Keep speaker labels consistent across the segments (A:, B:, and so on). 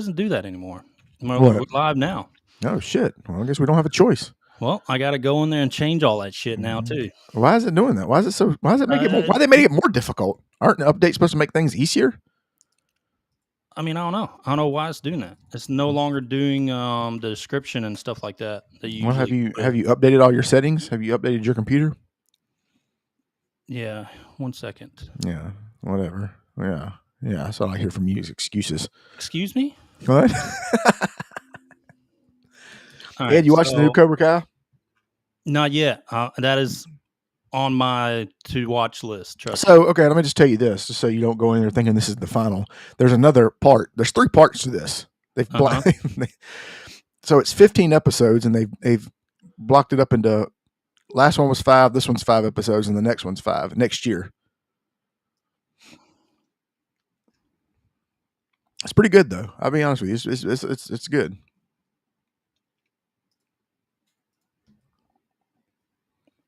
A: doesn't do that anymore. We're
B: What?
A: live now.
B: Oh shit. Well, I guess we don't have a choice.
A: Well, I got to go in there and change all that shit now too.
B: Why is it doing that? Why is it so? Why does it make it more? Why they make it more difficult? Aren't updates supposed to make things easier?
A: I mean, I don't know. I don't know why it's doing that. It's no longer doing the description and stuff like that.
B: Well, have you updated all your settings? Have you updated your computer?
A: Yeah. 1 second.
B: Yeah. Whatever. Yeah. Yeah. That's all I hear from you is excuses.
A: Excuse me?
B: What?
A: Right,
B: Ed, you watched the new Cobra Kai?
A: Not yet. That is on my to-watch list. Trust
B: me. Okay, let me just tell you this, just so you don't go in there thinking this is the final. There's another part. There's 3 parts to this. So it's 15 episodes, and they've blocked it up into. Last one was 5. This one's 5 episodes, and the next one's 5 next year. It's pretty good, though. I'll be honest with you. It's good.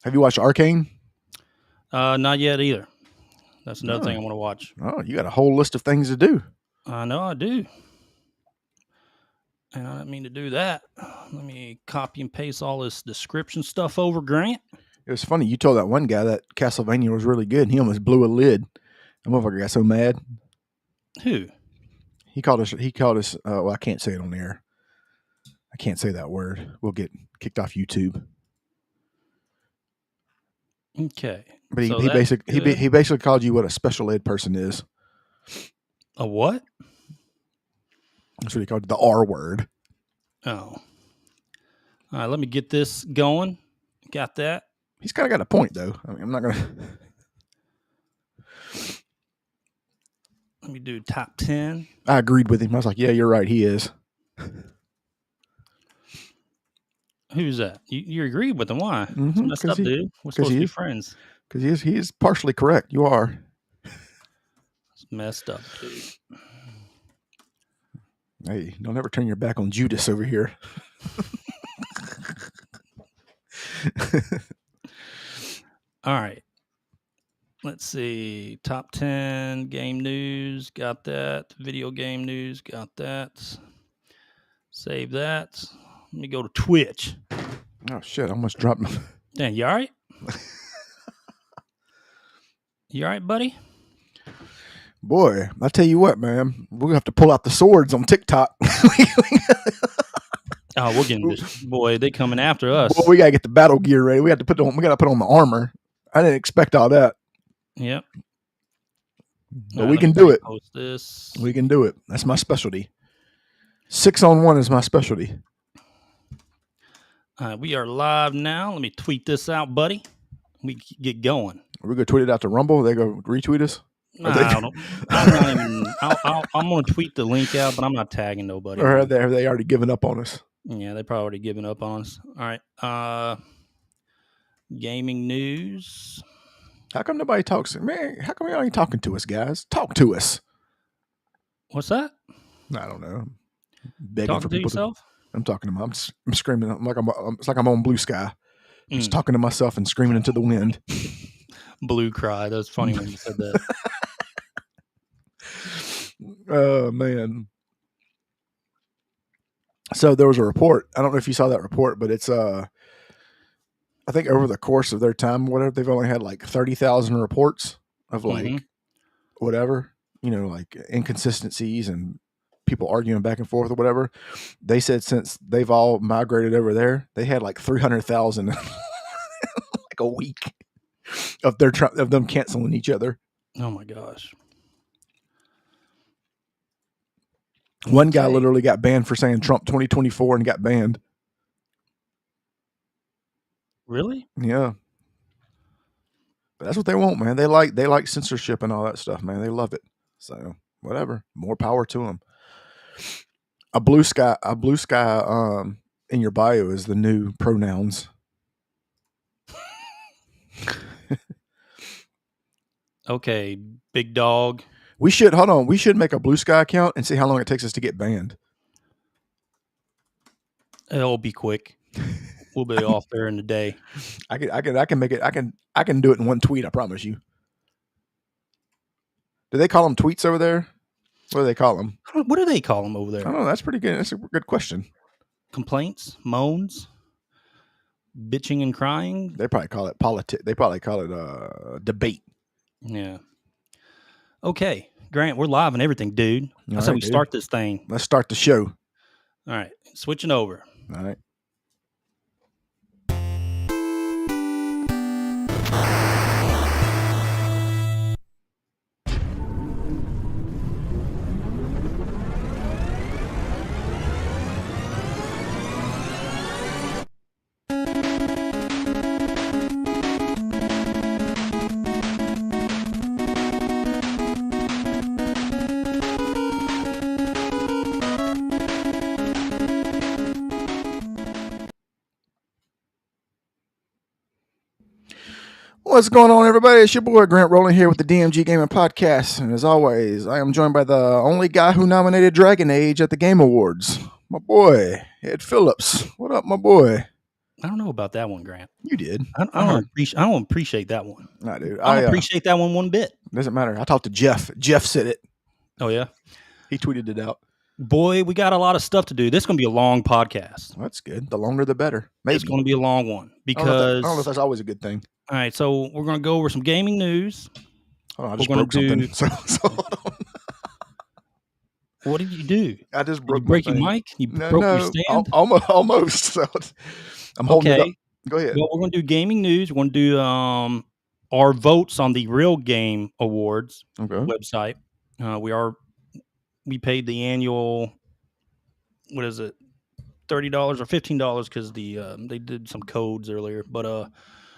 B: Have you watched Arcane?
A: Not yet either. That's another thing I want to watch.
B: Oh, you got a whole list of things to do.
A: I know I do. And I didn't mean to do that. Let me copy and paste all this description stuff over, Grant.
B: It was funny. You told that one guy that Castlevania was really good, and he almost blew a lid. That motherfucker got so mad.
A: Who?
B: He called us. Well, I can't say it on air. I can't say that word. We'll get kicked off YouTube.
A: Okay.
B: But he basically called you what a special ed person is.
A: A what?
B: That's what he called it, the R word.
A: Oh. All right, let me get this going. Got that?
B: He's kind of got a point, though. I mean, I'm not going to...
A: Let me do top 10.
B: I agreed with him. I was like, yeah, you're right. He is.
A: Who's that? You agreed with him. Why?
B: Mm-hmm,
A: it's messed up, dude. We're supposed to be friends.
B: Because he is partially correct. You are.
A: It's messed up, dude.
B: Hey, don't ever turn your back on Judas over here.
A: All right. Let's see. Top 10 game news. Got that. Video game news. Got that. Save that. Let me go to Twitch.
B: Oh, shit. I almost dropped my...
A: Damn, you all right? You all right, buddy?
B: Boy, I tell you what, man. We're going to have to pull out the swords on TikTok.
A: Oh, we're getting this. Boy, they coming after us.
B: Boy, we got to get the battle gear ready. We got to put on the armor. I didn't expect all that.
A: Yep.
B: But we can do it. Post this. We can do it. That's my specialty. 6-on-1 is my specialty.
A: We are live now. Let me tweet this out, buddy. We get going.
B: We're going to tweet it out to Rumble. They go retweet us.
A: I'm going to tweet the link out, but I'm not tagging nobody.
B: Or have they already given up on us?
A: Yeah, they probably already given up on us. All right. Gaming news.
B: How come nobody talks? Man, how come y'all ain't talking to us, guys? Talk to us.
A: What's that?
B: I don't know.
A: Talking to yourself?
B: I'm talking to them. I'm screaming. It's like I'm on Blue Sky. I'm just talking to myself and screaming into the wind.
A: Blue cry. That was funny when you said that.
B: Oh, man. So there was a report. I don't know if you saw that report, but it's I think over the course of their time, whatever, they've only had like 30,000 reports of like whatever, like inconsistencies and people arguing back and forth or whatever. They said since they've all migrated over there, they had like 300,000 like a week of them canceling each other.
A: Oh my gosh.
B: One guy literally got banned for saying Trump 2024 and got banned.
A: Really?
B: Yeah. But that's what they want, man. They like censorship and all that stuff, man. They love it. So whatever. More power to them. A blue sky in your bio is the new pronouns.
A: Okay, big dog.
B: We should make a Blue Sky account and see how long it takes us to get banned.
A: It'll be quick. We'll be off there in the day.
B: I can make it. I can do it in one tweet. I promise you. Do they call them tweets over there? What do they call them?
A: What do they call them over
B: I
A: there?
B: don't know. That's pretty good. That's a good question.
A: Complaints, moans, bitching and crying.
B: They probably call it politics. They probably call it debate.
A: Yeah. Okay, Grant, we're live and everything, dude. I said we start this thing.
B: Let's start the show.
A: All right, switching over.
B: All right. What's going on, everybody? It's your boy Grant Rowland here with the DMG Gaming Podcast. And as always, I am joined by the only guy who nominated Dragon Age at the Game Awards, my boy, Ed Phillips. What up, my boy?
A: I don't know about that one, Grant.
B: You did.
A: I don't appreciate that one.
B: Nah, dude.
A: I don't appreciate that one bit.
B: Doesn't matter. I talked to Jeff. Jeff said it.
A: Oh, yeah?
B: He tweeted it out.
A: Boy, we got a lot of stuff to do. This is going to be a long podcast.
B: Well, that's good. The longer, the better. Maybe.
A: It's going to be a long one because...
B: I don't know if that's always a good thing.
A: All right, so we're going to go over some gaming news.
B: Oh, I just broke something. So hold on.
A: What did you do?
B: I just broke.
A: Did you break your mic? You broke your stand?
B: Almost. So I'm holding it up. Go ahead.
A: Well, we're going to do gaming news. We're going to do our votes on the Real Game Awards website. We paid the annual, what is it, $30 or $15 because they did some codes earlier. But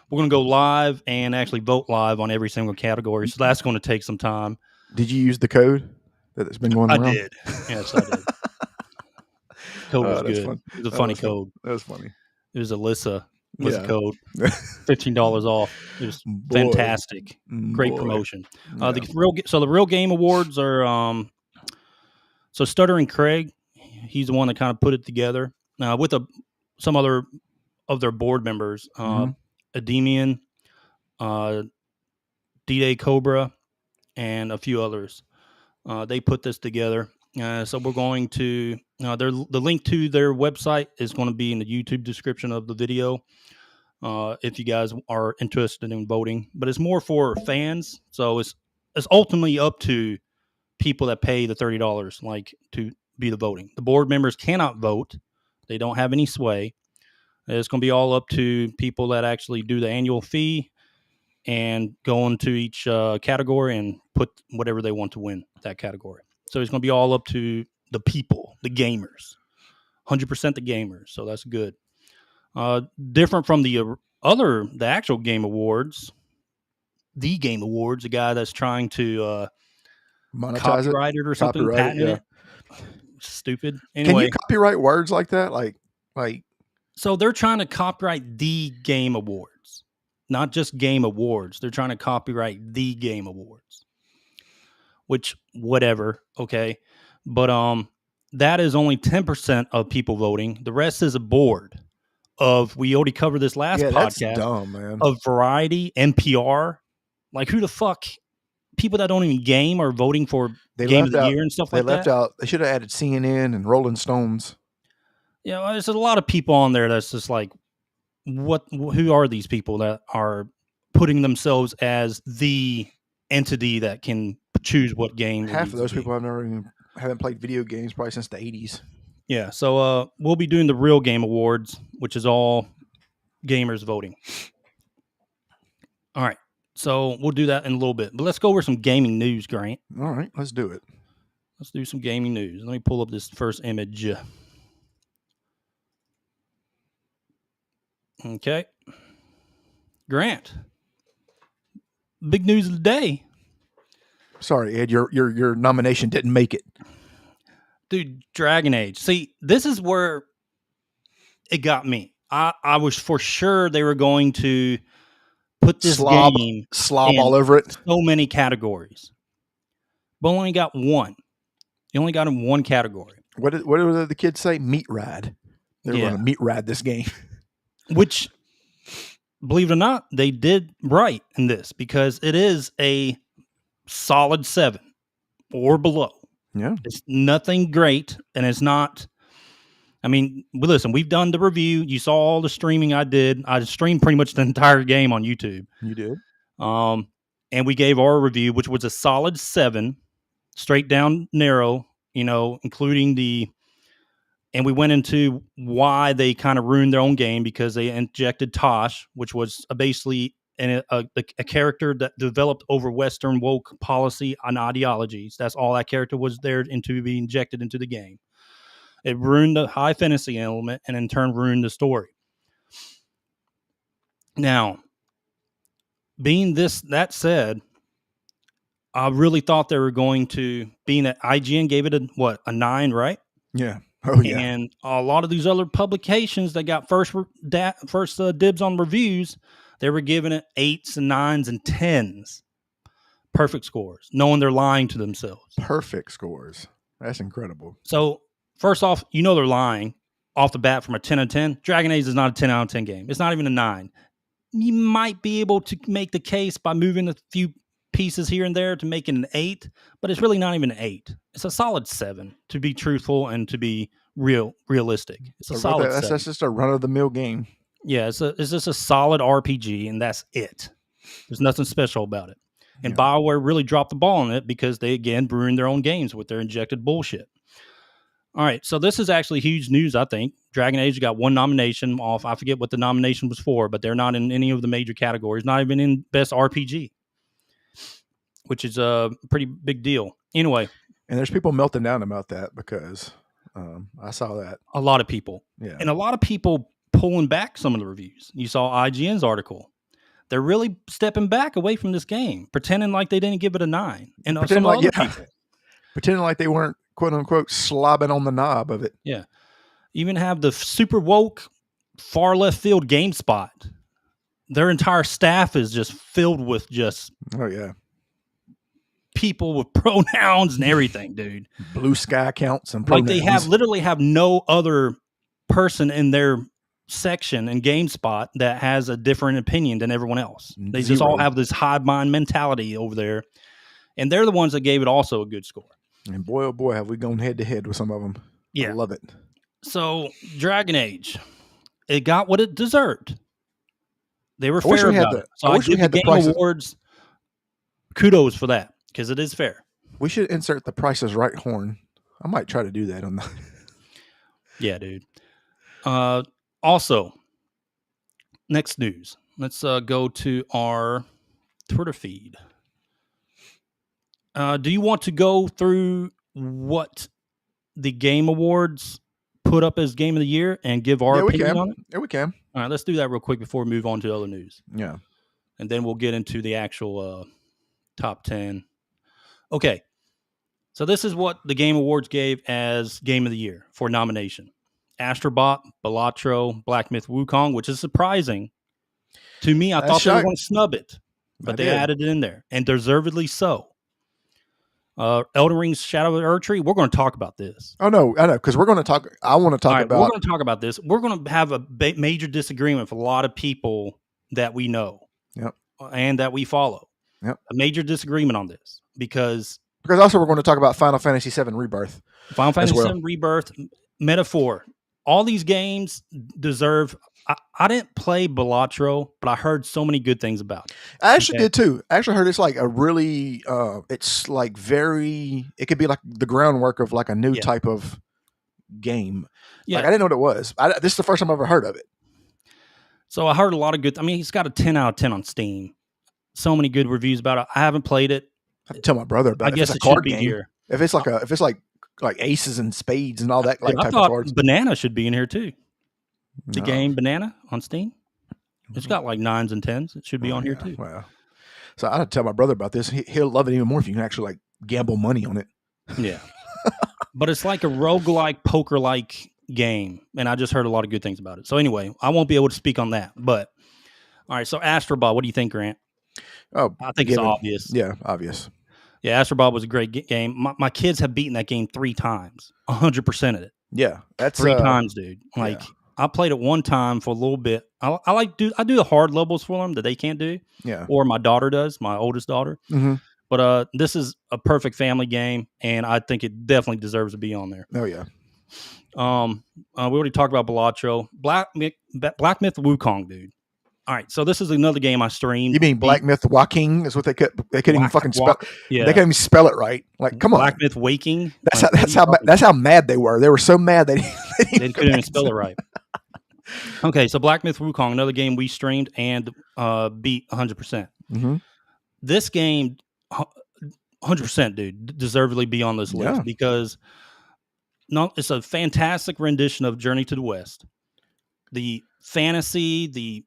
A: we're going to go live and actually vote live on every single category. So that's going to take some time.
B: Did you use the code that's been going around?
A: I did. Yes, I did. Code was good. Fun. It was a funny code.
B: That was funny.
A: It was Alyssa was the code. $15 off. It was fantastic. Great promotion. Yeah. The Real Game Awards are so Stuttering Craig, he's the one that kind of put it together with some other of their board members, Ademian, D-Day Cobra, and a few others. They put this together. So we're going to the link to their website is going to be in the YouTube description of the video if you guys are interested in voting. But it's more for fans, so it's ultimately up to people that pay the $30 like to be the voting. The board members cannot vote; they don't have any sway. It's going to be all up to people that actually do the annual fee and go into each category and put whatever they want to win that category. So it's going to be all up to the people, the gamers, 100% the gamers. So that's good. Different from the actual Game Awards, the Game Awards, the guy that's trying to
B: monetize
A: copyright it or something, patent it. Stupid. Anyway,
B: can you copyright words like that? Like.
A: So they're trying to copyright the Game Awards, not just Game Awards. They're trying to copyright the Game Awards, which whatever. Okay. But that is only 10% of people voting. The rest is a board of, we already covered this last podcast.
B: That's dumb, man.
A: Of Variety, NPR. Like, who the fuck, people that don't even game are voting for Game of the Year and stuff like that?
B: They should have added CNN and Rolling Stones.
A: Yeah, there's a lot of people on there that's just like, who are these people that are putting themselves as the entity that can choose what game?
B: Half of those people haven't played video games probably since the 80s.
A: Yeah, so we'll be doing the Real Game Awards, which is all gamers voting. All right, so we'll do that in a little bit. But let's go over some gaming news, Grant.
B: All right, let's do it.
A: Let's do some gaming news. Let me pull up this first image. Okay. Grant. Big news of the day.
B: Sorry, Ed, your nomination didn't make it.
A: Dude, Dragon Age. See, this is where it got me. I was for sure they were going to put this game
B: all over it.
A: So many categories. But only got one. You only got in one category.
B: What did the kids say? Meat ride. They're going to meat ride this game.
A: Which, believe it or not, they did right in this because it is a solid 7 or below.
B: Yeah.
A: It's nothing great, and it's not. I mean, listen, we've done the review. You saw all the streaming I did. I streamed pretty much the entire game on YouTube.
B: You did.
A: And we gave our review, which was a solid 7, straight down narrow, including and we went into why they kind of ruined their own game because they injected Tosh, which was basically a character that developed over Western woke policy and ideologies. That's all that character was there to be injected into the game. It ruined the high fantasy element and in turn ruined the story. Now, that said, I really thought they were going to, being that IGN gave it a 9, right?
B: Yeah. Oh, yeah.
A: And a lot of these other publications that got first dibs on reviews, they were giving it 8s and 9s and 10s. Perfect scores, knowing they're lying to themselves.
B: Perfect scores. That's incredible.
A: So, first off, they're lying off the bat from a 10 out of 10. Dragon Age is not a 10 out of 10 game. It's not even a 9. You might be able to make the case by moving a few pieces here and there to make it an 8, but it's really not even an 8. It's a solid 7, to be truthful and to be realistic. It's a solid 7.
B: That's just a run-of-the-mill game.
A: Yeah, it's just a solid RPG, and that's it. There's nothing special about it. And BioWare really dropped the ball on it because they, again, ruined their own games with their injected bullshit. All right, so this is actually huge news, I think. Dragon Age got 1 nomination off. I forget what the nomination was for, but they're not in any of the major categories, not even in Best RPG, which is a pretty big deal. Anyway.
B: And there's people melting down about that because I saw that.
A: A lot of people.
B: Yeah.
A: And a lot of people pulling back some of the reviews. You saw IGN's article. They're really stepping back away from this game, pretending like they didn't give it a 9. And pretending
B: like they weren't, quote unquote, slobbing on the knob of it.
A: Yeah. Even have the super woke, far left field GameSpot. Their entire staff is just filled with people with pronouns and everything, dude.
B: Blue sky accounts and pronouns.
A: Like they literally have no other person in their section in GameSpot that has a different opinion than everyone else. They just all have this hive mind mentality over there. And they're the ones that gave it also a good score.
B: And boy, oh boy, have we gone head to head with some of them. Yeah. I love it.
A: So, Dragon Age, it got what it deserved. They were fair about it. So I give the Game Awards kudos for that, because it is fair.
B: We should insert the Price is Right horn. I might try to do that on the...
A: Yeah, dude. Also, next news. Let's go to our Twitter feed. Do you want to go through what the Game Awards put up as Game of the Year and give our opinion on it?
B: Yeah, we can.
A: All right, let's do that real quick before we move on to other news.
B: Yeah.
A: And then we'll get into the actual top 10. Okay. So this is what the Game Awards gave as Game of the Year for nomination. Astrobot, Balatro, Black Myth Wukong, which is surprising. To me, I thought they were going to snub it. But they added it in there. And deservedly so. Elden Ring's Shadow of the Erdtree, we're going to talk about this.
B: Oh, no, I know, because we're going to talk. I want to talk about.
A: We're going to talk about this. We're going to have a major disagreement with a lot of people that we know and that we follow.
B: Yep.
A: A major disagreement on this because
B: also we're going to talk about Final Fantasy VII Rebirth.
A: Final Fantasy VII Rebirth, Metaphor. All these games deserve. I didn't play Balatro, but I heard so many good things about it.
B: I actually did too. I actually heard it's like a really, it's like it could be like the groundwork of like a new type of game. Yeah. Like I didn't know what it was. This is the first time I've ever heard of it.
A: So I heard a lot of good. I mean, he's got a 10 out of 10 on Steam. So many good reviews about it. I haven't played it.
B: I tell my brother about it.
A: I guess
B: it's
A: a card game. Here.
B: If it's like aces and spades and all that type of cards.
A: Banana should be in here too. The game Banana on Steam. It's got like 9s and 10s. It should be on here too.
B: Wow. So I had to tell my brother about this. He'll love it even more if you can actually like gamble money on it.
A: Yeah. But it's like a roguelike, poker-like game. And I just heard a lot of good things about it. So anyway, I won't be able to speak on that. But all right, so Astrobot, what do you think, Grant?
B: Oh,
A: I think it's obvious.
B: Yeah, obvious.
A: Yeah, Astrobot was a great game. My kids have beaten that game 3 times, 100% of it.
B: Yeah, that's
A: 3 times, dude. Like I played it one time for a little bit. I do the hard levels for them that they can't do.
B: Yeah.
A: Or my daughter does, my oldest daughter.
B: Mm-hmm.
A: But this is a perfect family game, and I think it definitely deserves to be on there.
B: Oh yeah.
A: We already talked about Balatro. Black Myth Wukong, dude. All right, so this is another game I streamed.
B: You mean Black Myth Waking is what they couldn't even fucking spell.
A: Yeah.
B: They couldn't even spell it right. Like, come on.
A: Black Myth Waking.
B: That's how mad they were. They were so mad they
A: couldn't even spell it right. Okay, so Black Myth Wukong, another game we streamed and beat 100%.
B: Mm-hmm.
A: This game, 100%, dude, deservedly be on this list because it's a fantastic rendition of Journey to the West. The fantasy, the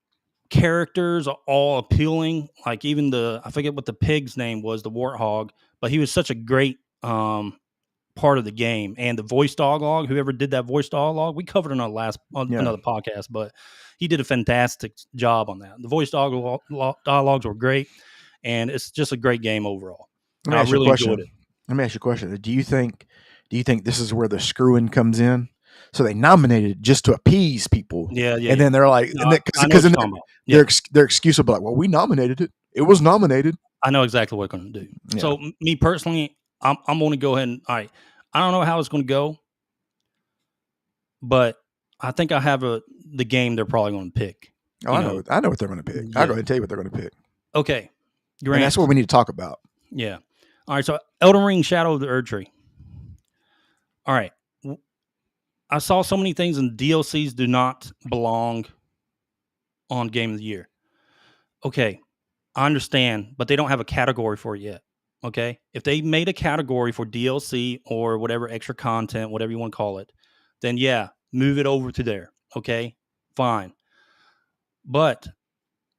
A: characters are all appealing. Like even I forget what the pig's name was, the warthog, but he was such a great part of the game. And the voice dialogue, whoever did that voice dialogue, we covered on another podcast, but he did a fantastic job on that. The voice dialogues were great, and it's just a great game overall. I really enjoyed it.
B: Let me ask you a question. Do you think this is where the screwing comes in? So they nominated just to appease people.
A: Yeah.
B: And then they're like, because their excuse will be like, well, we nominated it. It was nominated.
A: I know exactly what they're going to do. Yeah. So me personally, I'm going to go ahead and, all right, I don't know how it's going to go, but I think I have the game they're probably going to pick.
B: Oh, I know what they're going to pick. Yeah. I'll go ahead and tell you what they're going to pick.
A: Okay.
B: And that's what we need to talk about.
A: Yeah. All right. So Elden Ring Shadow of the Erdtree. All right. I saw so many things, and DLCs do not belong on Game of the Year. Okay, I understand, but they don't have a category for it yet. Okay, if they made a category for DLC or whatever extra content, whatever you want to call it, then yeah, move it over to there. Okay, fine. But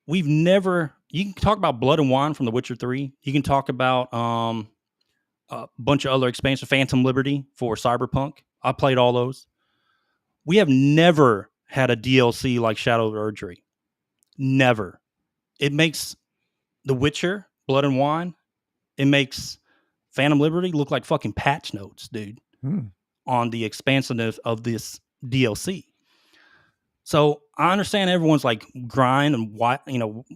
A: we've never. You can talk about Blood and Wine from The Witcher 3. You can talk about a bunch of other expansions, Phantom Liberty for Cyberpunk. I played all those. We have never had a DLC like Shadow of the Erdtree. Never. It makes The Witcher, Blood and Wine, it makes Phantom Liberty look like fucking patch notes, dude, on the expansiveness of this DLC. So I understand everyone's like grind and why,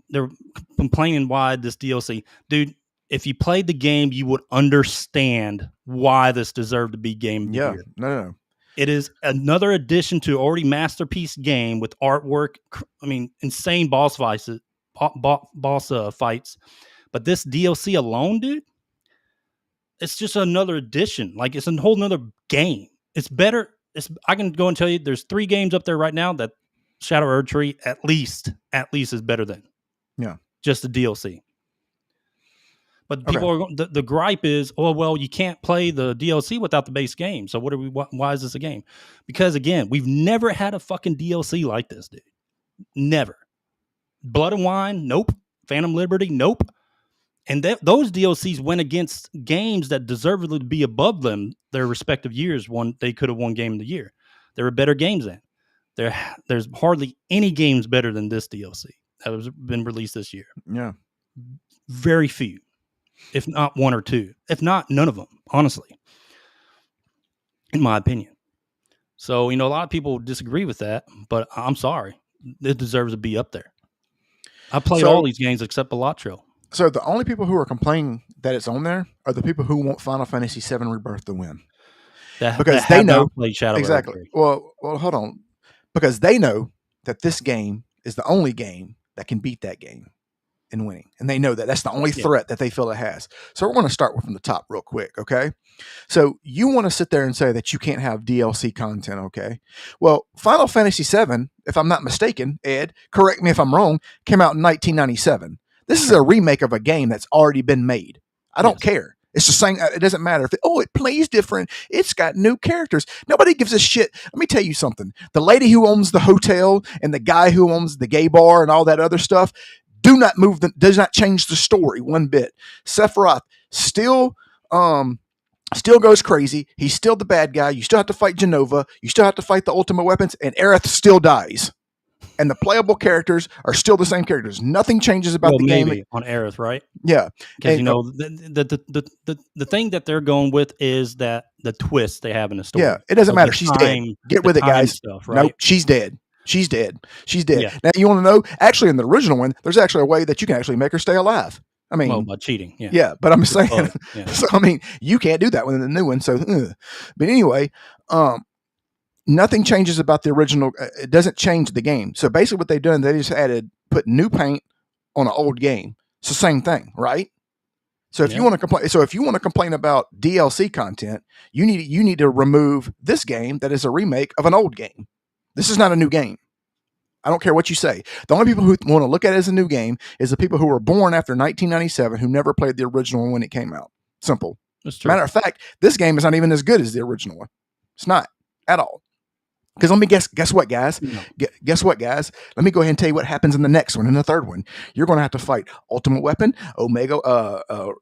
A: they're complaining why this DLC. Dude, if you played the game, you would understand why this deserved to be Game of the Year.
B: No.
A: It is another addition to already masterpiece game with artwork. I mean, insane boss fights. But this DLC alone, dude, it's just another addition. Like it's a whole nother game. It's better. I can go and tell you, there's 3 games up there right now that Shadow of Erdtree at least is better than.
B: Yeah,
A: just the DLC. But people are the gripe is, oh well, you can't play the DLC without the base game. So why is this a game? Because again, we've never had a fucking DLC like this, dude. Never. Blood and Wine, nope. Phantom Liberty, nope. And those DLCs went against games that deservedly to be above them their respective years. They could have won Game of the Year. There were better games then. There's hardly any games better than this DLC that has been released this year.
B: Yeah.
A: Very few. If not 1 or 2, if not none of them, honestly, in my opinion. So, a lot of people disagree with that, but I'm sorry. It deserves to be up there. I played all these games except Balatro.
B: So the only people who are complaining that it's on there are the people who want Final Fantasy VII Rebirth to win. Because they know
A: played Shadow
B: exactly. Well, hold on. Because they know that this game is the only game that can beat that game in winning. And they know that that's the only threat that they feel it has. So we're going to start from the top real quick, okay? So you want to sit there and say that you can't have DLC content, okay? Well, Final Fantasy VII, if I'm not mistaken, Ed, correct me if I'm wrong, came out in 1997. This is a remake of a game that's already been made. I don't care. It's the same. It doesn't matter if it plays different. It's got new characters. Nobody gives a shit. Let me tell you something. The lady who owns the hotel and the guy who owns the gay bar and all that other stuff does not change the story one bit. Sephiroth still goes crazy. He's still the bad guy. You still have to fight Genova. You still have to fight the ultimate weapons, and Aerith still dies. And the playable characters are still the same characters. Nothing changes about the game.
A: On Aerith, right?
B: Yeah.
A: Because, the thing that they're going with is that the twist they have in the story.
B: Yeah, it doesn't matter. She's dead. Get with it, guys.
A: Stuff, right?
B: Nope, she's dead. She's dead.
A: Yeah.
B: Now, you want to know? Actually, in the original one, there's actually a way that you can actually make her stay alive. I mean,
A: by cheating,
B: yeah, but I'm saying,
A: yeah.
B: so I mean, you can't do that with the new one. So, but anyway, nothing changes about the original. It doesn't change the game. So basically, what they've done, they just put new paint on an old game. It's the same thing, right? So if you want to complain about DLC content, you need to remove this game that is a remake of an old game. This is not a new game. I don't care what you say. The only people who want to look at it as a new game is the people who were born after 1997 who never played the original one when it came out. Simple.
A: That's true.
B: Matter of fact, this game is not even as good as the original one. It's not at all. Because let me guess what, guys?
A: No.
B: Guess what, guys? Let me go ahead and tell you what happens in the next one, in the third one. You're going to have to fight Ultimate Weapon, Omega,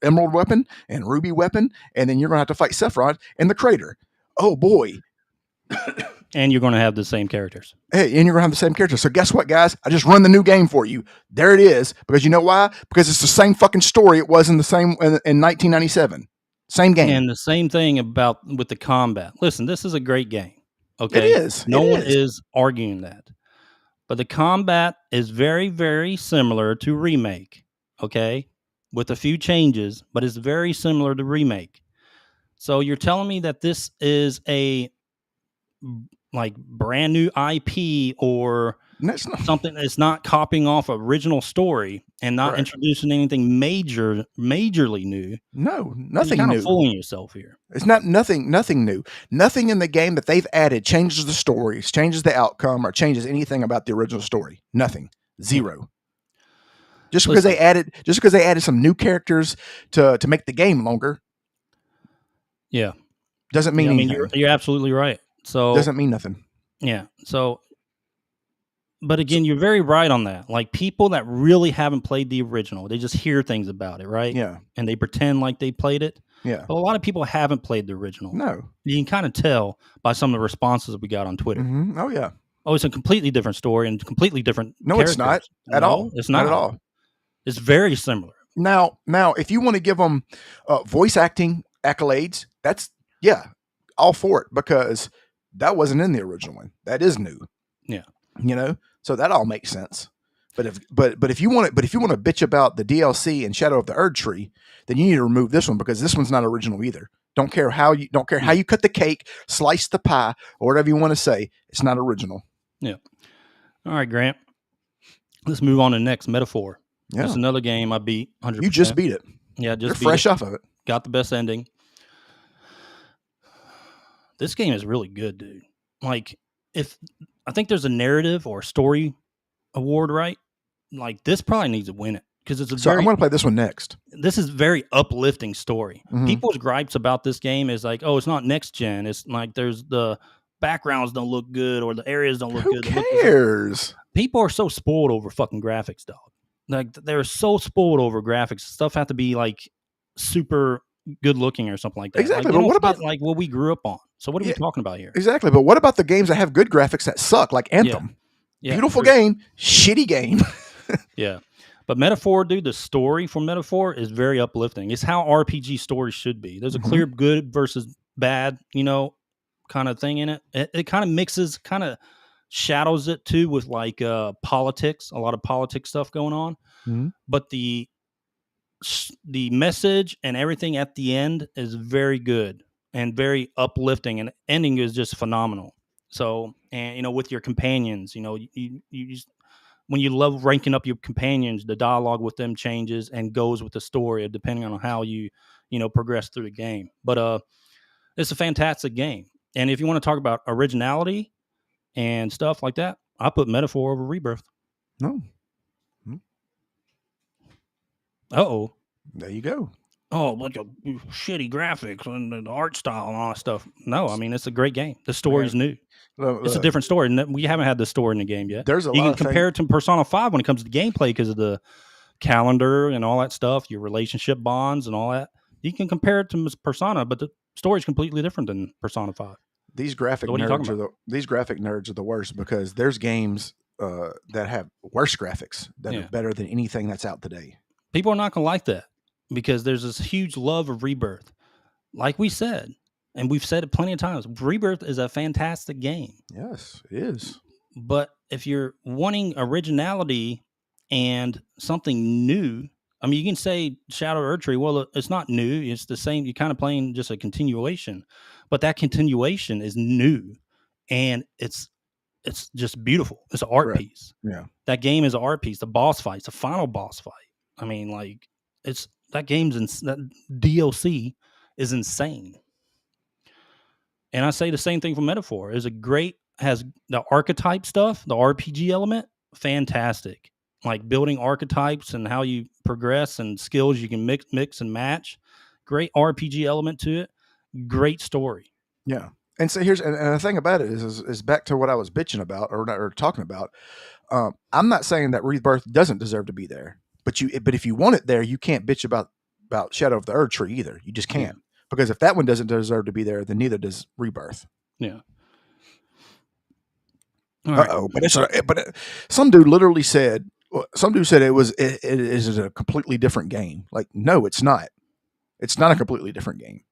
B: Emerald Weapon, and Ruby Weapon, and then you're going to have to fight Sephiroth in the Crater. Oh boy!
A: And you're going to have the same characters.
B: Hey, and you're going to have the same characters. So guess what, guys? I just run the new game for you. There it is. Because you know why? Because it's the same fucking story it was in 1997. Same game.
A: And the same thing with the combat. Listen, this is a great game. Okay,
B: it is.
A: No one is arguing that, but the combat is very, very similar to Remake. Okay, with a few changes, but it's very similar to Remake. So you're telling me that this is a like brand new IP or something that's not copying off original story and not introducing anything majorly new?
B: No, nothing
A: You're kind
B: new.
A: of fooling yourself here.
B: It's nothing new. Nothing in the game that they've added changes the stories, changes the outcome, or changes anything about the original story. Nothing. Zero. Just because they added some new characters to make the game longer.
A: Yeah.
B: Doesn't mean anything.
A: I mean, you're absolutely right. So
B: doesn't mean nothing.
A: Yeah. So, but again, you're very right on that. Like people that really haven't played the original, they just hear things about it, right?
B: Yeah.
A: And they pretend like they played it.
B: Yeah.
A: But a lot of people haven't played the original.
B: No.
A: You can kind of tell by some of the responses we got on Twitter.
B: Mm-hmm. Oh yeah.
A: Oh, it's a completely different story and completely different.
B: No,
A: characters.
B: It's not at all.
A: It's not
B: at all.
A: It's very similar.
B: Now, if you want to give them voice acting accolades, that's all for it because that wasn't in the original one. That is new.
A: Yeah.
B: So that all makes sense. But if you want to bitch about the DLC and Shadow of the Erd Tree, then you need to remove this one because this one's not original either. Don't care how you cut the cake, slice the pie, or whatever you want to say. It's not original.
A: Yeah. All right, Grant. Let's move on to the next Metaphor.
B: Yeah.
A: It's another game I beat 100%.
B: You just beat it.
A: Yeah,
B: You're fresh off of it.
A: Got the best ending. This game is really good, dude. Like, I think there's a narrative or story award, right? Like, this probably needs to win it because it's
B: I'm going to play this one next.
A: This is very uplifting story.
B: Mm-hmm.
A: People's gripes about this game is like, oh, it's not next gen. It's like there's the backgrounds don't look good or the areas don't look good.
B: Who cares?
A: People are so spoiled over fucking graphics, dog. Like they're so spoiled over graphics. Stuff have to be like super good looking or something like that.
B: Exactly.
A: Like,
B: but what about
A: like what we grew up on? So what are we talking about here?
B: Exactly. But what about the games that have good graphics that suck, like Anthem?
A: Yeah,
B: beautiful game, shitty game.
A: Yeah. But Metaphor, dude, the story for Metaphor is very uplifting. It's how RPG stories should be. There's a clear good versus bad, kind of thing in it. It kind of mixes, kind of shadows it too with like politics, a lot of politics stuff going on.
B: Mm-hmm.
A: But the message and everything at the end is very good and very uplifting, and ending is just phenomenal. So, and with your companions, you just, when you love ranking up your companions, the dialogue with them changes and goes with the story depending on how you progress through the game. But it's a fantastic game. And if you want to talk about originality and stuff like that, I put Metaphor over Rebirth.
B: No.
A: Uh-oh.
B: There you go.
A: Oh, bunch of shitty graphics and the art style and all that stuff. No, I mean, it's a great game. The story's new.
B: Look,
A: it's a different story. We haven't had the story in the game yet.
B: There's a
A: you
B: lot
A: can compare it to Persona 5 when it comes to gameplay because of the calendar and all that stuff, your relationship bonds and all that. You can compare it to Persona, but the story's completely different than Persona 5.
B: These graphic nerds are the worst because there's games that have worse graphics that are better than anything that's out today.
A: People are not going to like that because there's this huge love of Rebirth. Like we said, and we've said it plenty of times, Rebirth is a fantastic game.
B: Yes, it is.
A: But if you're wanting originality and something new, I mean, you can say Shadow Erdtree. Well, it's not new. It's the same. You're kind of playing just a continuation, but that continuation is new, and it's just beautiful. It's an art
B: Right.
A: piece.
B: Yeah.
A: That game is an art piece. The boss fight, the final boss fight. I mean, like that DLC is insane. And I say the same thing for Metaphor. Is a great has the archetype stuff, the RPG element, fantastic. Like building archetypes and how you progress and skills you can mix and match. Great RPG element to it. Great story.
B: Yeah. And so here's and the thing about it is back to what I was bitching about or talking about. I'm not saying that Rebirth doesn't deserve to be there, but if you want it there, you can't bitch about Shadow of the Erdtree either. You just can't.
A: Yeah.
B: Because if that one doesn't deserve to be there, then neither does Rebirth.
A: Yeah.
B: But some dude literally said, it is a completely different game. Like, no, it's not. It's not a completely different game.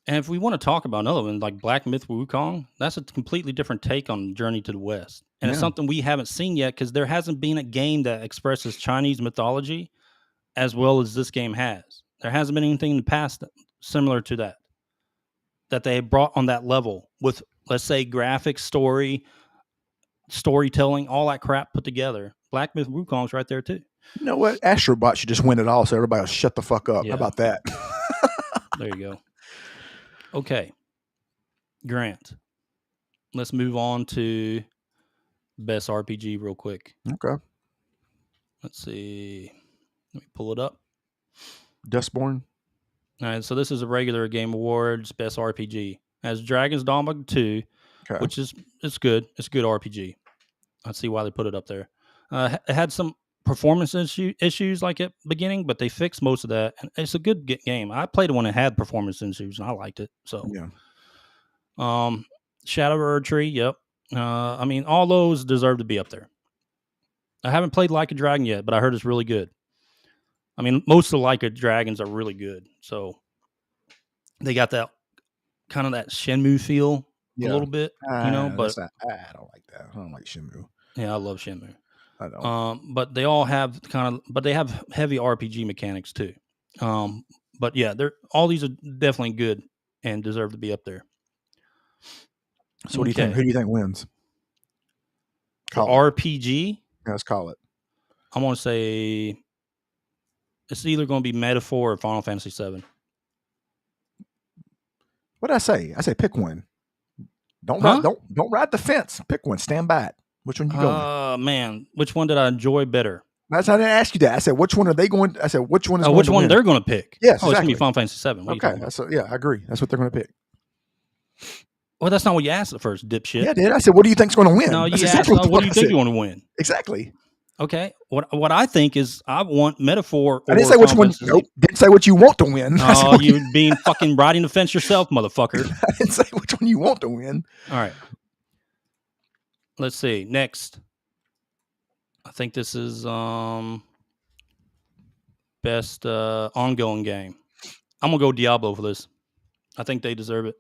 A: And if we want to talk about another one, like Black Myth Wukong, that's a completely different take on Journey to the West. And it's something we haven't seen yet because there hasn't been a game that expresses Chinese mythology as well as this game has. There hasn't been anything in the past similar to that they brought on that level with, let's say, graphics, storytelling, all that crap put together. Black Myth Wukong's right there too.
B: You know what? Astrobot should just win it all, so everybody will shut the fuck up. Yeah. How about that?
A: There you go. Okay, Grant. Let's move on to best RPG real quick.
B: Okay.
A: Let's see. Let me pull it up.
B: Dustborn.
A: All right, so this is a regular Game Awards best RPG. It has Dragon's Dogma 2, which is it's good. It's a good RPG. I see why they put it up there. It had some performance issues like at beginning, but they fixed most of that, and it's a good game. I played it when it had performance issues, and I liked it. So,
B: yeah.
A: Shadow Erdtree, yep. I mean, all those deserve to be up there. I haven't played Like a Dragon yet, but I heard it's really good. I mean, most of the Like a Dragons are really good. So they got that kind of that Shenmue feel a little bit, but
B: I don't like that. I don't like Shenmue.
A: Yeah, I love Shenmue.
B: I don't.
A: But they all have they have heavy RPG mechanics too. But yeah, all these are definitely good and deserve to be up there.
B: So what do you think? Who do you think wins?
A: RPG?
B: Yeah, let's call it.
A: I'm going to say it's either going to be Metaphor or Final Fantasy VII.
B: What did I say? I say pick one. Don't ride the fence. Pick one. Stand by it. Which one you going?
A: Man, which one did I enjoy better?
B: I didn't ask you that. I said which one are they going? I said which one is
A: which one they're going to pick?
B: Yes,
A: it's going to be Final Fantasy VII.
B: Okay, yeah, I agree. That's what they're going to pick.
A: Well, that's not what you asked at first, dipshit.
B: Yeah, I did. I said, what do you think's going to win?
A: No, you asked, what do you think you want to win?
B: Exactly.
A: Okay. What I think is I want Metaphor.
B: I didn't say which one. Nope. Didn't say what you want to win.
A: Oh, you're being fucking riding the fence yourself, motherfucker.
B: I didn't say which one you want to win.
A: All right. Let's see. Next. I think this is best ongoing game. I'm going to go Diablo for this. I think they deserve it.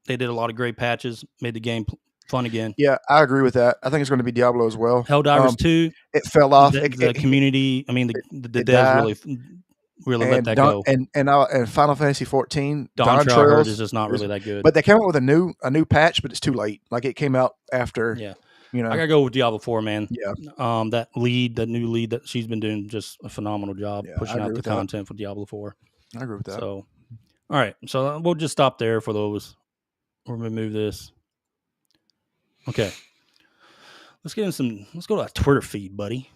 A: They did a lot of great patches, made the game fun again.
B: Yeah, I agree with that. I think it's going to be Diablo as well.
A: Helldivers 2.
B: It fell off.
A: The community, I mean, the devs really let that go.
B: And Final Fantasy 14,
A: Dawn Trails is just not really that good.
B: But they came out with a new patch, but it's too late. Like it came out after.
A: Yeah.
B: I
A: gotta go with Diablo 4, man.
B: Yeah.
A: That new lead that she's been doing just a phenomenal job pushing out the content for Diablo 4.
B: I agree with that.
A: So, all right. So we'll just stop there for those. We're gonna move this. Okay. Let's go to our Twitter feed, buddy.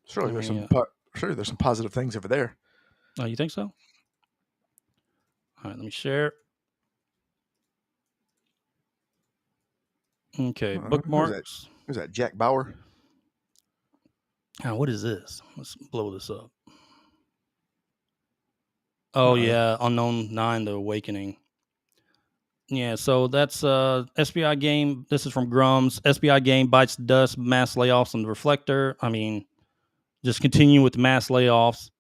B: Surely there's some positive things over there.
A: Oh, you think so? All right, let me share. Okay, bookmarks.
B: Who's that? Jack Bauer?
A: What is this? Let's blow this up. Oh, yeah, Unknown 9, The Awakening. Yeah, so that's SBI game. This is from Grums. SBI game bites the dust, mass layoffs on the Reflector. I mean, just continue with the mass layoffs.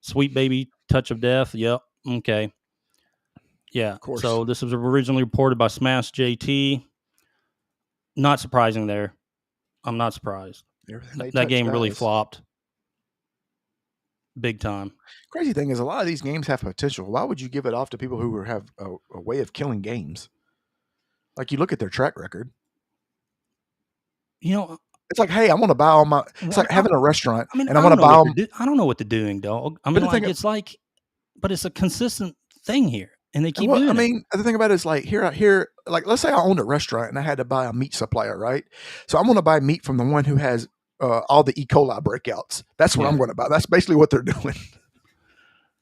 A: Sweet Baby, Touch of Death. Yep. Okay. Yeah. Of course. So this was originally reported by Smash JT. Not surprising there. I'm not surprised. That game really flopped. big time.
B: Crazy thing is, a lot of these games have potential. Why would you give it off to people who have a way of killing games? Like, you look at their track record.
A: You know,
B: It's like, hey, I want to buy all my. It's like having a restaurant,
A: I mean,
B: and I
A: I
B: want
A: don't
B: to
A: know
B: buy
A: what
B: them.
A: I don't know what they're doing, dog. I mean, like it's like, but it's a consistent thing here, and they keep
B: Well, I
A: doing it.
B: mean, the thing about it is like here, like let's say I owned a restaurant and I had to buy a meat supplier, right? So I'm going to buy meat from the one who has all the E. coli breakouts. That's what I'm going to buy. That's basically what they're doing.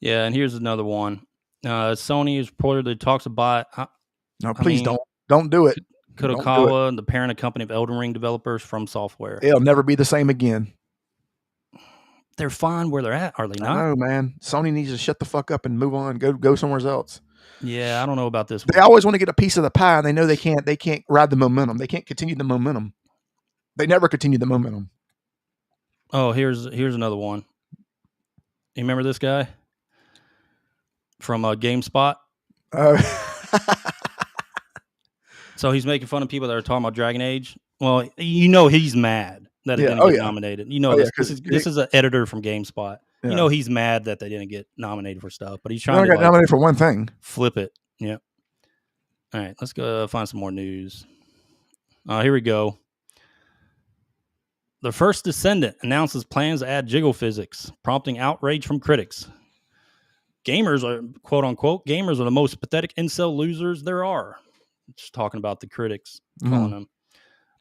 A: Yeah, and here's another one. Sony is reportedly talks about.
B: No, please don't do it.
A: Kadokawa, the parent company of Elden Ring developers, FromSoftware.
B: It'll never be the same again.
A: They're fine where they're at, are they not?
B: I know, man. Sony needs to shut the fuck up and move on. Go somewhere else.
A: Yeah, I don't know about this
B: one. They always want to get a piece of the pie, and they know they can't ride the momentum. They can't continue the momentum. They never continue the momentum.
A: Oh, here's another one. You remember this guy from GameSpot? So he's making fun of people that are talking about Dragon Age. Well, you know he's mad that it didn't get nominated. You know this is an editor from GameSpot. Yeah. You know he's mad that they didn't get nominated for stuff, but he's trying to
B: get nominated for one thing.
A: Flip it. Yeah. All right, let's go find some more news. Here we go. The first Descendant announces plans to add jiggle physics, prompting outrage from critics. Gamers are, quote unquote, gamers are the most pathetic incel losers there are. Just talking about the critics, calling them.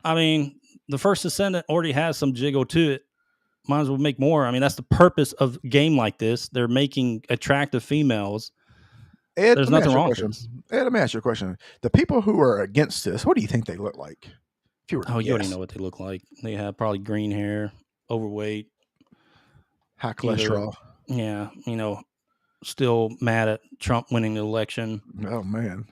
A: I mean, the first Descendant already has some jiggle to it. Might as well make more. I mean, that's the purpose of a game like this. They're making attractive females.
B: Ed,
A: there's nothing wrong with this.
B: Ed, let me ask you a question. The people who are against this, what do you think they look like?
A: If you were you already know what they look like. They have probably green hair, overweight,
B: high cholesterol.
A: Yeah, still mad at Trump winning the election.
B: Oh man.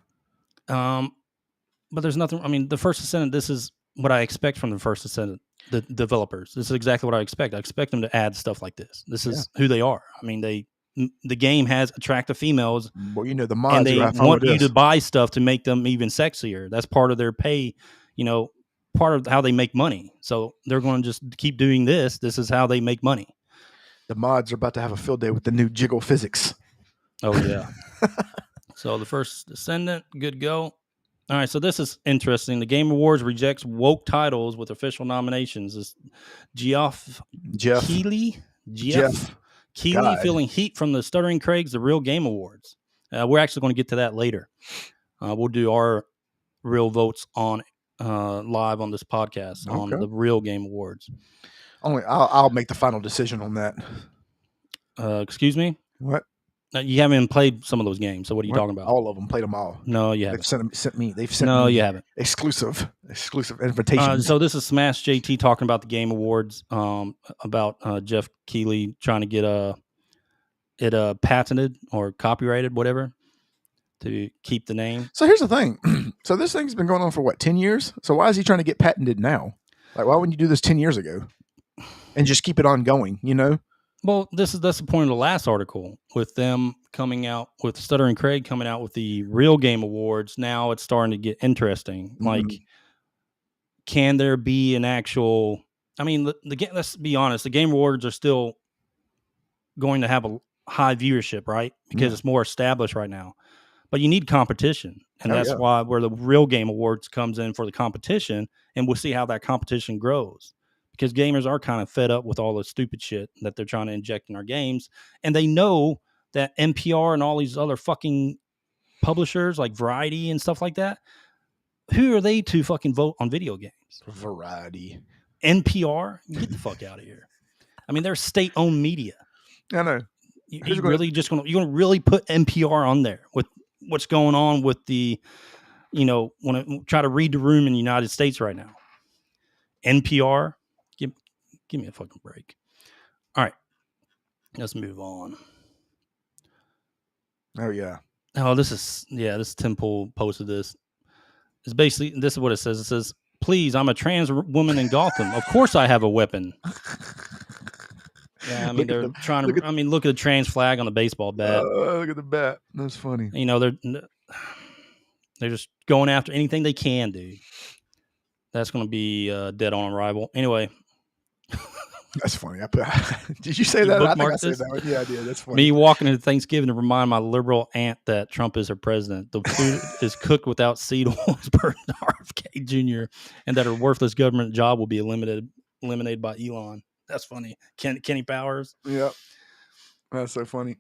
A: But there's nothing. I mean, the first Descendant. This is what I expect from the first Descendant. The developers. This is exactly what I expect. I expect them to add stuff like this. This is who they are. I mean, the game has attractive females.
B: Well, the mods,
A: and they want you to buy stuff to make them even sexier. That's part of their pay. Part of how they make money. So they're going to just keep doing this. This is how they make money.
B: The mods are about to have a field day with the new jiggle physics.
A: Oh yeah. So the first Descendant, good go. All right, so this is interesting. The Game Awards rejects woke titles with official nominations. This Geoff Keighley feeling heat from the Stuttering Craigs, the Real Game Awards. We're actually going to get to that later. We'll do our real votes on live on this podcast on the Real Game Awards.
B: Only I'll make the final decision on that.
A: Excuse me?
B: What?
A: You haven't played some of those games, so what are you talking about?
B: All of them, played them all.
A: No, you haven't.
B: They've sent me.
A: No, you haven't.
B: Exclusive invitations.
A: So this is Smash JT talking about the Game Awards, about Geoff Keighley trying to get it patented or copyrighted, whatever, to keep the name.
B: So here's the thing. So this thing's been going on for 10 years? So why is he trying to get patented now? Like, why wouldn't you do this 10 years ago and just keep it ongoing,
A: Well, that's the point of the last article with them coming out with Stuttering Craig coming out with the Real Game Awards. Now it's starting to get interesting. Mm-hmm. Like, can there be an actual? I mean, the game. Let's be honest. The Game Awards are still going to have a high viewership, right? Because it's more established right now. But you need competition, and that's why where the Real Game Awards comes in for the competition, and we'll see how that competition grows. Because gamers are kind of fed up with all the stupid shit that they're trying to inject in our games. And they know that NPR and all these other fucking publishers like Variety and stuff like that, who are they to fucking vote on video games?
B: Variety.
A: NPR? Get the fuck out of here. I mean, they're state-owned media.
B: I know.
A: You're going to really put NPR on there with what's going on with the, when I try to read the room in the United States right now. NPR? Give me a fucking break. All right. Let's move on.
B: Oh, yeah.
A: Oh, this Tim Pool posted this. It's basically, this is what it says. It says, please, I'm a trans woman in Gotham. Of course I have a weapon. Yeah, I mean, they're trying to, look at the trans flag on the baseball bat.
B: Look at the bat. That's funny.
A: They're just going after anything they can do. That's going to be dead on arrival. Anyway.
B: That's funny. Did you say
A: You
B: that? I think I
A: bookmarked
B: said
A: this?
B: that one. Yeah, I did. That's funny.
A: Me walking into Thanksgiving to remind my liberal aunt that Trump is her president. The food is cooked without seed oils per RFK Jr. and that her worthless government job will be eliminated by Elon. That's funny. Kenny Powers.
B: Yep. That's so funny.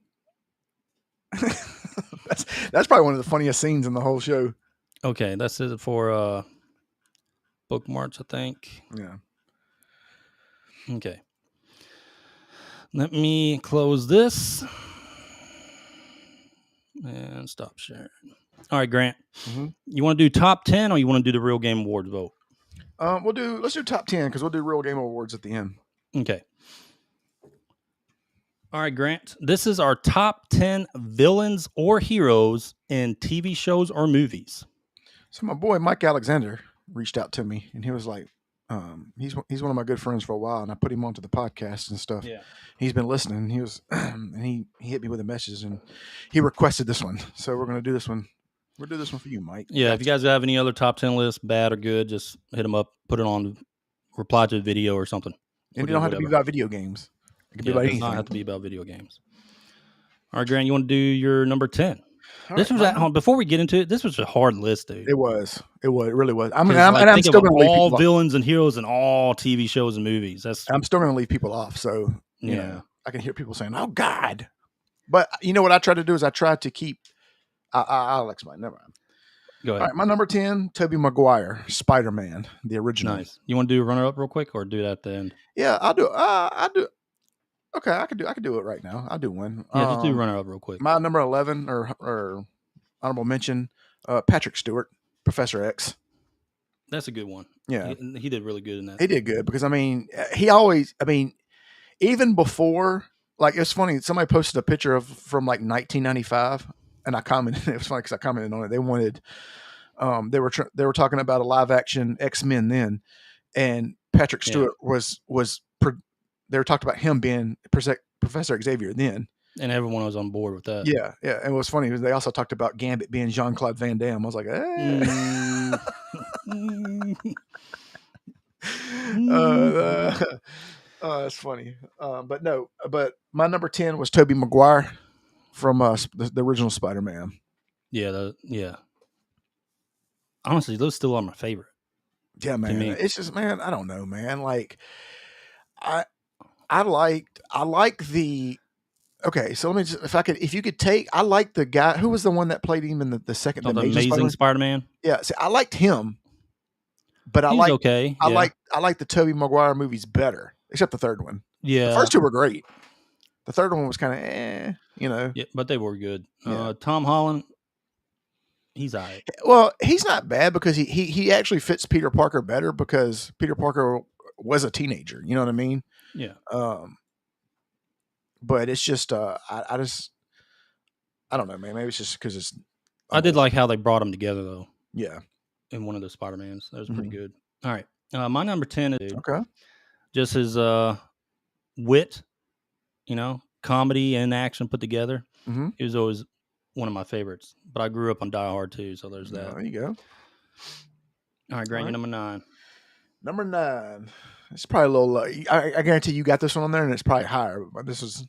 B: that's probably one of the funniest scenes in the whole show.
A: Okay, that's it for bookmarks, I think.
B: Yeah.
A: Okay. Let me close this and stop sharing. All right, Grant.
B: Mm-hmm.
A: You want to do top 10 or you want to do the Real Game Awards vote?
B: Let's do top 10 because we'll do Real Game Awards at the end.
A: Okay. All right, Grant. This is our top 10 villains or heroes in TV shows or movies.
B: So my boy Mike Alexander reached out to me and he was like, he's one of my good friends for a while, and I put him onto the podcast and stuff.
A: Yeah.
B: He's been listening. He was and he hit me with a message and he requested this one. So we're gonna do this one. We'll do this one for you, Mike.
A: Yeah. If you guys have any other top 10 lists, bad or good, just hit them up, put it on, reply to the video or something.
B: And it don't have to be about video games. It can be about
A: it does
B: anything.
A: not have to be about video games. All right, Grant, you want to do your number 10?
B: All
A: This
B: right,
A: was before we get into it. This was a hard list, dude.
B: It was. It really was. I'm
A: Think
B: still
A: of
B: going to leave
A: all
B: people
A: villains and heroes in all TV shows and movies.
B: I'm still going to leave people off. So you
A: Yeah.
B: know, I can hear people saying, "Oh God," but you know what I try to do is I try to keep. I'll explain. Never mind.
A: Go ahead.
B: All right, my number 10, Tobey Maguire, Spider-Man, the original.
A: Nice. You want to do a runner-up real quick, or do that at the end?
B: Yeah, I'll do. I do. Okay, I can do it right now. I'll do one.
A: Yeah, just do runner-up real quick.
B: My number 11 or honorable mention, Patrick Stewart, Professor X.
A: That's a good one.
B: Yeah,
A: he did really good in that.
B: He did good because I mean, he always. I mean, even before, like, it's funny. Somebody posted a picture from like 1995, and I commented. It was funny because I commented on it. They wanted. They were talking about a live action X-Men then, and Patrick Stewart was. They were talking about him being Professor Xavier then.
A: And everyone was on board with that.
B: Yeah, yeah. And what's funny was they also talked about Gambit being Jean-Claude Van Damme. I was like, that's funny. But my number 10 was Tobey Maguire from the original Spider-Man.
A: Yeah. Honestly, those still are my favorite.
B: Yeah, man. It's just, man, I don't know, man. Like, I like the. Okay, so let me just, if you could take, I like the guy who was the one that played him in the second,
A: the Amazing Spider-Man.
B: Yeah, see, I liked him, but I like the Tobey Maguire movies better, except the third one.
A: Yeah,
B: the first two were great. The third one was kind of, you know.
A: Yeah, but they were good.
B: Yeah.
A: Tom Holland, he's all right.
B: Well, he's not bad because he actually fits Peter Parker better because Peter Parker was a teenager. You know what I mean?
A: Yeah.
B: But it's just, I don't know, man. Maybe it's just because it's.
A: I did like how they brought them together, though.
B: Yeah.
A: In one of the Spider-Mans. That was pretty good. All right. My number 10 is just his wit, you know, comedy and action put together.
B: Mm-hmm.
A: He was always one of my favorites. But I grew up on Die Hard, too, so there's that.
B: There you go.
A: All right, Grant, you're number 9.
B: Number 9. It's probably a little. I guarantee you got this one on there, and it's probably higher. But this is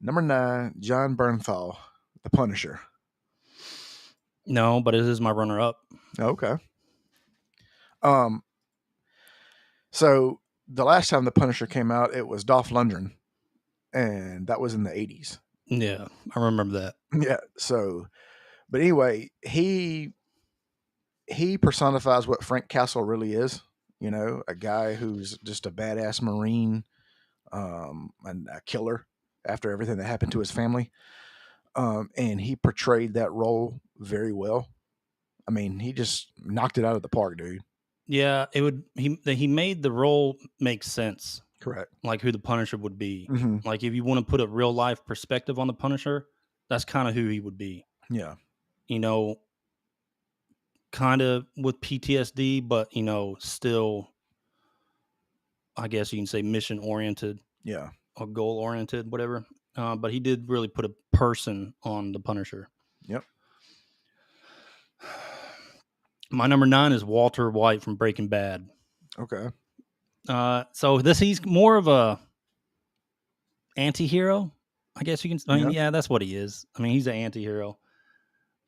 B: number 9. John Bernthal, The Punisher.
A: No, but it is my runner-up.
B: Okay. So the last time The Punisher came out, it was Dolph Lundgren, and that was in the 80s.
A: Yeah, I remember that.
B: Yeah. So, but anyway, he personifies what Frank Castle really is. You know, a guy who's just a badass Marine, and a killer after everything that happened to his family. And he portrayed that role very well. I mean, he just knocked it out of the park, dude.
A: Yeah, he made the role make sense.
B: Correct.
A: Like who the Punisher would be.
B: Mm-hmm.
A: Like if you want to put a real life perspective on the Punisher, that's kind of who he would be.
B: Yeah.
A: You know, kind of with PTSD, but, you know, still, I guess you can say mission oriented.
B: Yeah.
A: Or goal oriented, whatever. But he did really put a person on the Punisher.
B: Yep.
A: My number 9 is Walter White from Breaking Bad.
B: Okay.
A: So he's more of a anti-hero, I guess you can. I mean, yeah, that's what he is. I mean, he's an anti-hero.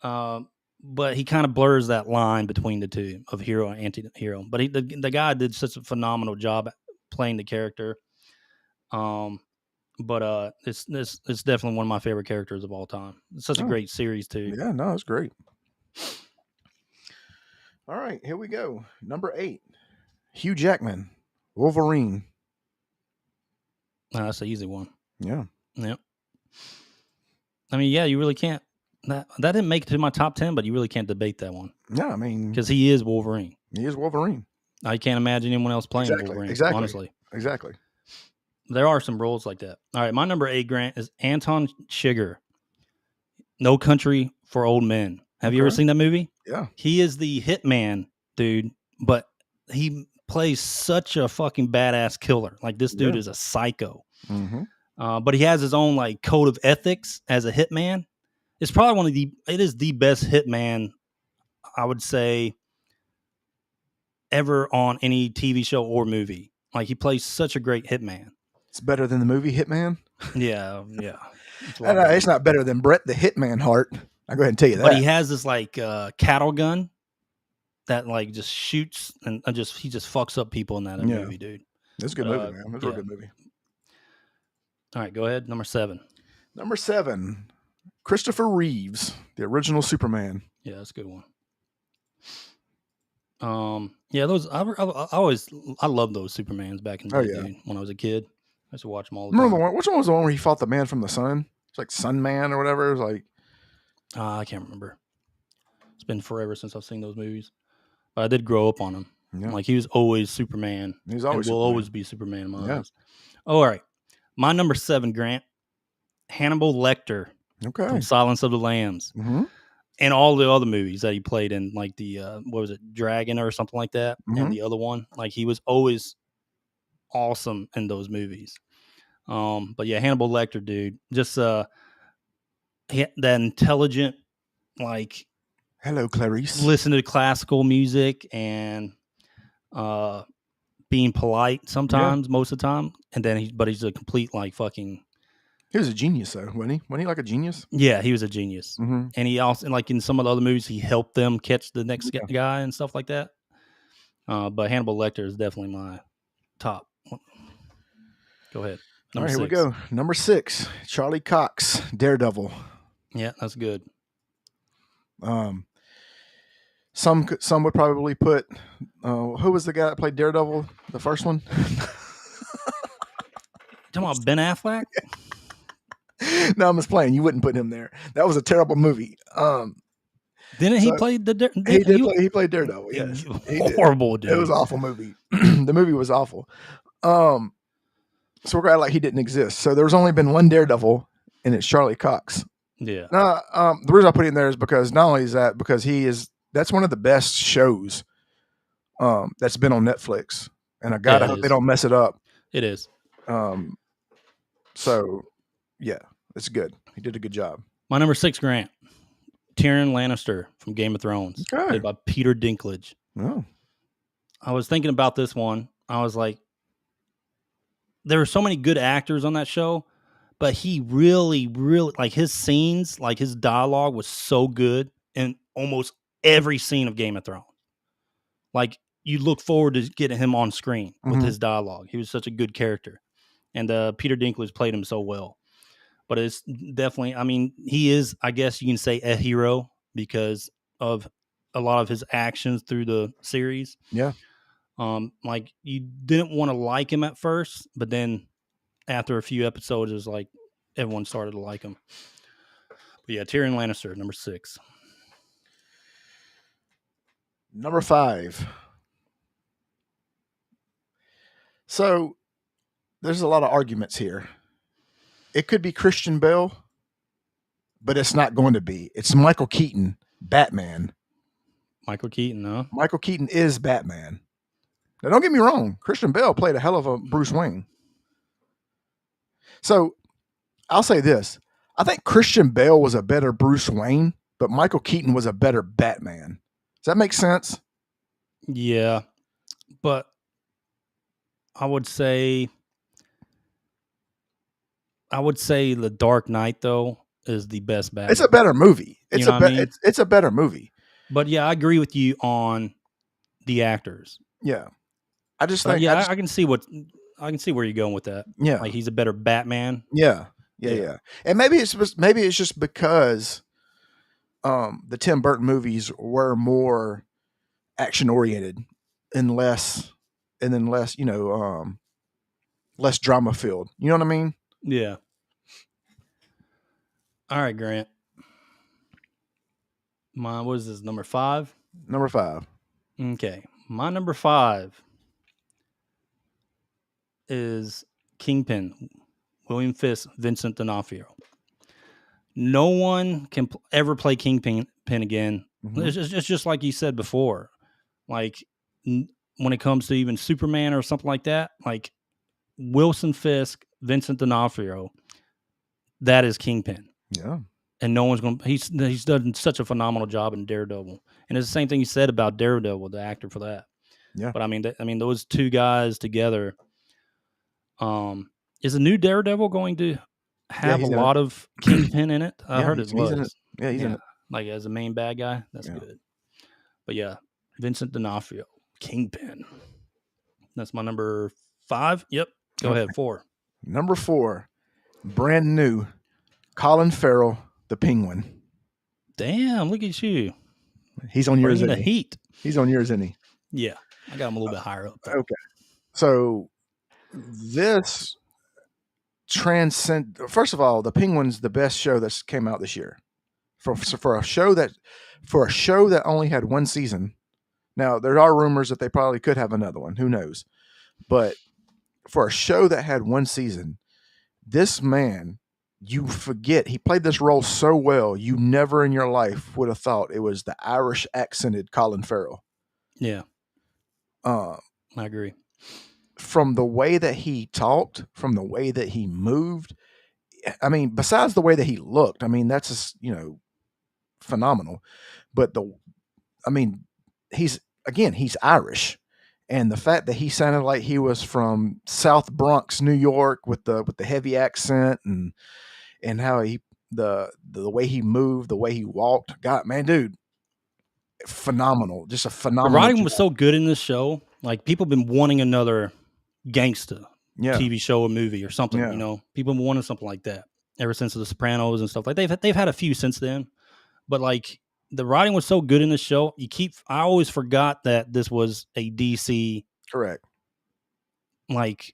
A: But he kind of blurs that line between the two of hero and anti-hero. But the guy did such a phenomenal job at playing the character. But it's definitely one of my favorite characters of all time. It's such a great series too.
B: Yeah, no, it's great. All right, here we go. Number 8, Hugh Jackman, Wolverine.
A: That's an easy one.
B: Yeah.
A: Yep. I mean, yeah, you really can't. That didn't make it to my top 10, but you really can't debate that one.
B: Yeah, I mean,
A: because he is Wolverine.
B: He is Wolverine.
A: I can't imagine anyone else playing Wolverine. Honestly,
B: exactly.
A: There are some roles like that. All right, my number 8, Grant, is Anton Chigurh. No Country for Old Men. Have you ever seen that movie?
B: Yeah.
A: He is the hitman dude, but he plays such a fucking badass killer. Like, this dude is a psycho.
B: Mm-hmm.
A: But he has his own like code of ethics as a hitman. It's probably it is the best hitman, I would say, ever on any TV show or movie. Like, he plays such a great hitman.
B: It's better than the movie Hitman.
A: Yeah.
B: It's not better than Bret the Hitman Hart. I'll go ahead and tell you that.
A: But he has this like cattle gun that like just shoots and he just fucks up people in that movie, dude.
B: It's a good movie, man. It's a good movie.
A: All right, go ahead. Number 7.
B: Number 7, Christopher Reeves, the original Superman.
A: Yeah, that's a good one. Yeah, those I love those Supermans back in the day, dude, when I was a kid. I used to watch them all the time.
B: Remember which one was the one where he fought the man from the sun? It's like Sun Man or whatever. It was like
A: I can't remember. It's been forever since I've seen those movies, but I did grow up on him. Yeah. Like, he was always Superman.
B: He's always
A: will always be Superman in my eyes. All right, my number 7, Grant, Hannibal Lecter.
B: Okay.
A: From Silence of the Lambs.
B: Mm-hmm.
A: And all the other movies that he played in, like the what was it, Dragon or something like that, and the other one. Like, he was always awesome in those movies. But yeah, Hannibal Lecter, dude, just that intelligent, like,
B: hello, Clarice,
A: listen to classical music and being polite sometimes, most of the time, and then he's a complete like fucking.
B: He was a genius, though, wasn't he? Wasn't he like a genius?
A: Yeah, he was a genius. Mm-hmm. And he also, like in some of the other movies, he helped them catch the next guy and stuff like that. But Hannibal Lecter is definitely my top. Go ahead.
B: All right, here we go. Number 6, Charlie Cox, Daredevil.
A: Yeah, that's good.
B: Some would probably put, who was the guy that played Daredevil, the first one?
A: Talking about Ben Affleck?
B: No, I'm just playing. You wouldn't put him there. That was a terrible movie.
A: Didn't he play
B: he played Daredevil? Yes,
A: horrible, dude.
B: It was an awful movie. The movie was awful. So we're glad like he didn't exist. So there's only been one Daredevil, and it's Charlie Cox.
A: Yeah.
B: The reason I put him there is because not only is that because that's one of the best shows that's been on Netflix, and I gotta hope they don't mess it up.
A: It is.
B: So yeah, it's good. He did a good job.
A: My number 6, Grant, Tyrion Lannister from Game of Thrones, played by Peter Dinklage.
B: Oh.
A: I was thinking about this one. I was like, there were so many good actors on that show, but he really, really, like, his scenes, like his dialogue was so good in almost every scene of Game of Thrones. Like, you look forward to getting him on screen with his dialogue. He was such a good character. And Peter Dinklage played him so well. But it's definitely, I mean, he is, I guess you can say, a hero because of a lot of his actions through the series.
B: Yeah.
A: Like, you didn't want to like him at first, but then after a few episodes, it's like everyone started to like him. But yeah, Tyrion Lannister, number 6.
B: Number 5. So there's a lot of arguments here. It could be Christian Bale, but it's not going to be. It's Michael Keaton, Batman.
A: Michael Keaton, no?
B: Michael Keaton is Batman. Now, don't get me wrong. Christian Bale played a hell of a Bruce Wayne. So I'll say this. I think Christian Bale was a better Bruce Wayne, but Michael Keaton was a better Batman. Does that make sense?
A: Yeah, but I would say The Dark Knight though is the best Batman.
B: It's a better movie.
A: You know what I mean?
B: It's a better movie.
A: But yeah, I agree with you on the actors.
B: Yeah. I just
A: But
B: think
A: yeah, I can see where you're going with that.
B: yeah.
A: Like he's a better Batman.
B: Yeah.
A: Yeah.
B: And maybe it's just because the Tim Burton movies were more action oriented and less less drama filled. You know what I mean?
A: Yeah. All right, Grant. What is this, number 5?
B: Number 5.
A: Okay. My number 5 is Kingpin, William Fisk, Vincent D'Onofrio. No one can ever play Kingpin again.
B: Mm-hmm.
A: It's just like you said before. Like when it comes to even Superman or something like that, like Wilson Fisk, Vincent D'Onofrio, that is Kingpin.
B: Yeah.
A: And no one's going to, he's done such a phenomenal job in Daredevil. And it's the same thing you said about Daredevil, the actor for that.
B: Yeah.
A: But I mean, those two guys together. Is the new Daredevil going to have a lot of Kingpin in it? I heard it was.
B: He's in it. Yeah, he's in it.
A: Like as a main bad guy. That's good. But yeah, Vincent D'Onofrio, Kingpin. That's my number 5. Yep. Go ahead. 4.
B: Number 4, brand new, Colin Farrell, the Penguin.
A: Damn, look at you.
B: He's on yours,
A: isn't he? Heat.
B: He's on yours, isn't he?
A: Yeah, I got him a little bit higher up.
B: Okay. So this transcend. First of all, the Penguin's the best show that's came out this year. For a show that only had one season. Now there are rumors that they probably could have another one. Who knows? But for a show that had one season, this man, you forget he played this role so well. You never in your life would have thought it was the Irish accented Colin Farrell.
A: Yeah, I agree.
B: From the way that he talked, from the way that he moved, I mean, besides the way that he looked, I mean, that's just, phenomenal. But he's Irish, and the fact that he sounded like he was from South Bronx, New York, with the heavy accent and how the way he moved, the way he walked, God, man, dude, phenomenal, just a phenomenal.
A: The writing was so good in this show. Like people have been wanting another gangster TV show or movie or something. People have been wanting something like that ever since The Sopranos and stuff. Like they've had a few since then, but like the writing was so good in this show. I always forgot that this was a DC,
B: correct?
A: Like,